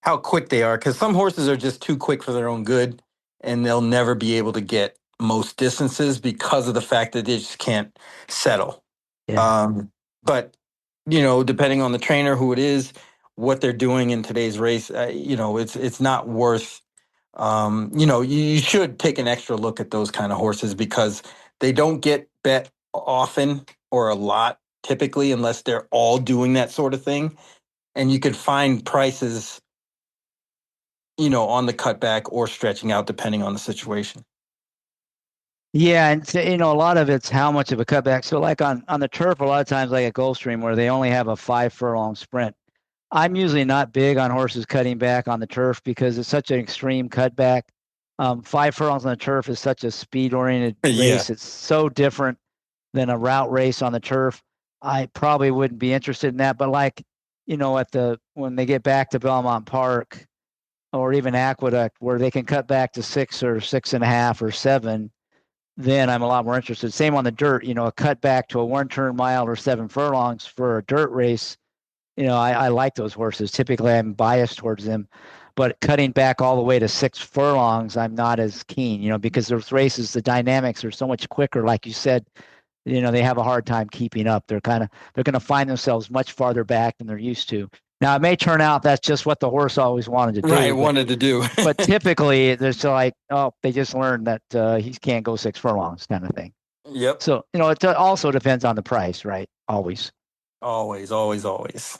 how quick they are, because some horses are just too quick for their own good, and they'll never be able to get most distances because of the fact that they just can't settle. Yeah. But depending on the trainer, who it is, what they're doing in today's race, it's not worth. You should take an extra look at those kind of horses because they don't get bet often or a lot typically unless they're all doing that sort of thing, and you could find prices, on the cutback or stretching out depending on the situation. Yeah, and a lot of it's how much of a cutback. So like on the turf, a lot of times like at Gulfstream where they only have a 5 furlong sprint. I'm usually not big on horses cutting back on the turf because it's such an extreme cutback. 5 furlongs on the turf is such a speed-oriented Yeah. race. It's so different than a route race on the turf. I probably wouldn't be interested in that. But like, when they get back to Belmont Park or even Aqueduct, where they can cut back to 6 or 6.5 or 7, then I'm a lot more interested. Same on the dirt, a cut back to a 1 turn mile or 7 furlongs for a dirt race. I like those horses. Typically, I'm biased towards them, but cutting back all the way to 6 furlongs, I'm not as keen, because those races, the dynamics are so much quicker. Like you said, they have a hard time keeping up. They're going to find themselves much farther back than they're used to. Now, it may turn out that's just what the horse always wanted to Right, do, wanted to do. but typically there's like, oh, they just learned that he can't go 6 furlongs kind of thing. Yep. So, it also depends on the price, right? Always. Always, always, always.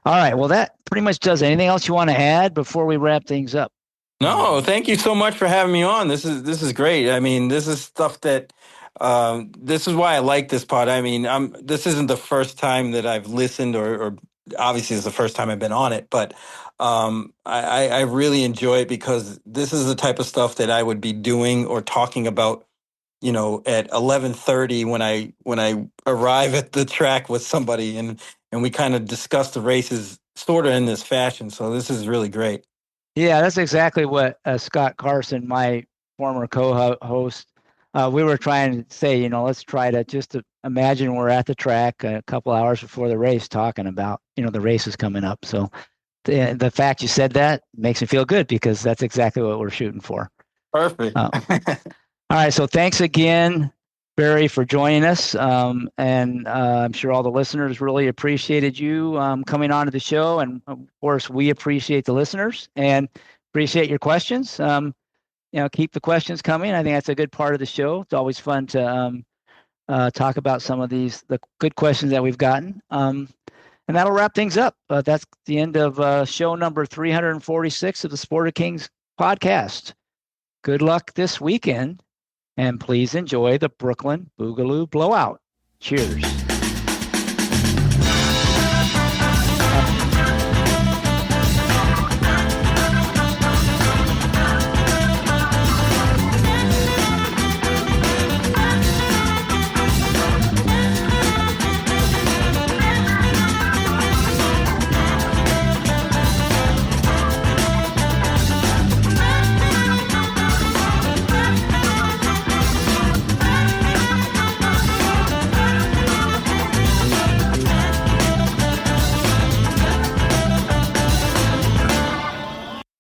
All right. Well, that pretty much does it. Anything else you want to add before we wrap things up? No, thank you so much for having me on. This is great. I mean, this is stuff that this is why I like this pod. I mean, this isn't the first time that I've listened, or obviously it's the first time I've been on it, but I really enjoy it because this is the type of stuff that I would be doing or talking about, at 11:30 when I arrive at the track with somebody, and we kind of discuss the races sort of in this fashion. So this is really great. Yeah, that's exactly what Scott Carson, my former co-host, we were trying to say. Let's try to just to imagine we're at the track a couple hours before the race, talking about the race is coming up. So the fact you said that makes me feel good because that's exactly what we're shooting for. Perfect. All right, so thanks again, Barry, for joining us. And I'm sure all the listeners really appreciated you coming on to the show. And of course, we appreciate the listeners and appreciate your questions. Keep the questions coming. I think that's a good part of the show. It's always fun to talk about some of the good questions that we've gotten. And that'll wrap things up. That's the end of show number 346 of the Sport of Kings podcast. Good luck this weekend. And please enjoy the Brooklyn Boogaloo Blowout. Cheers.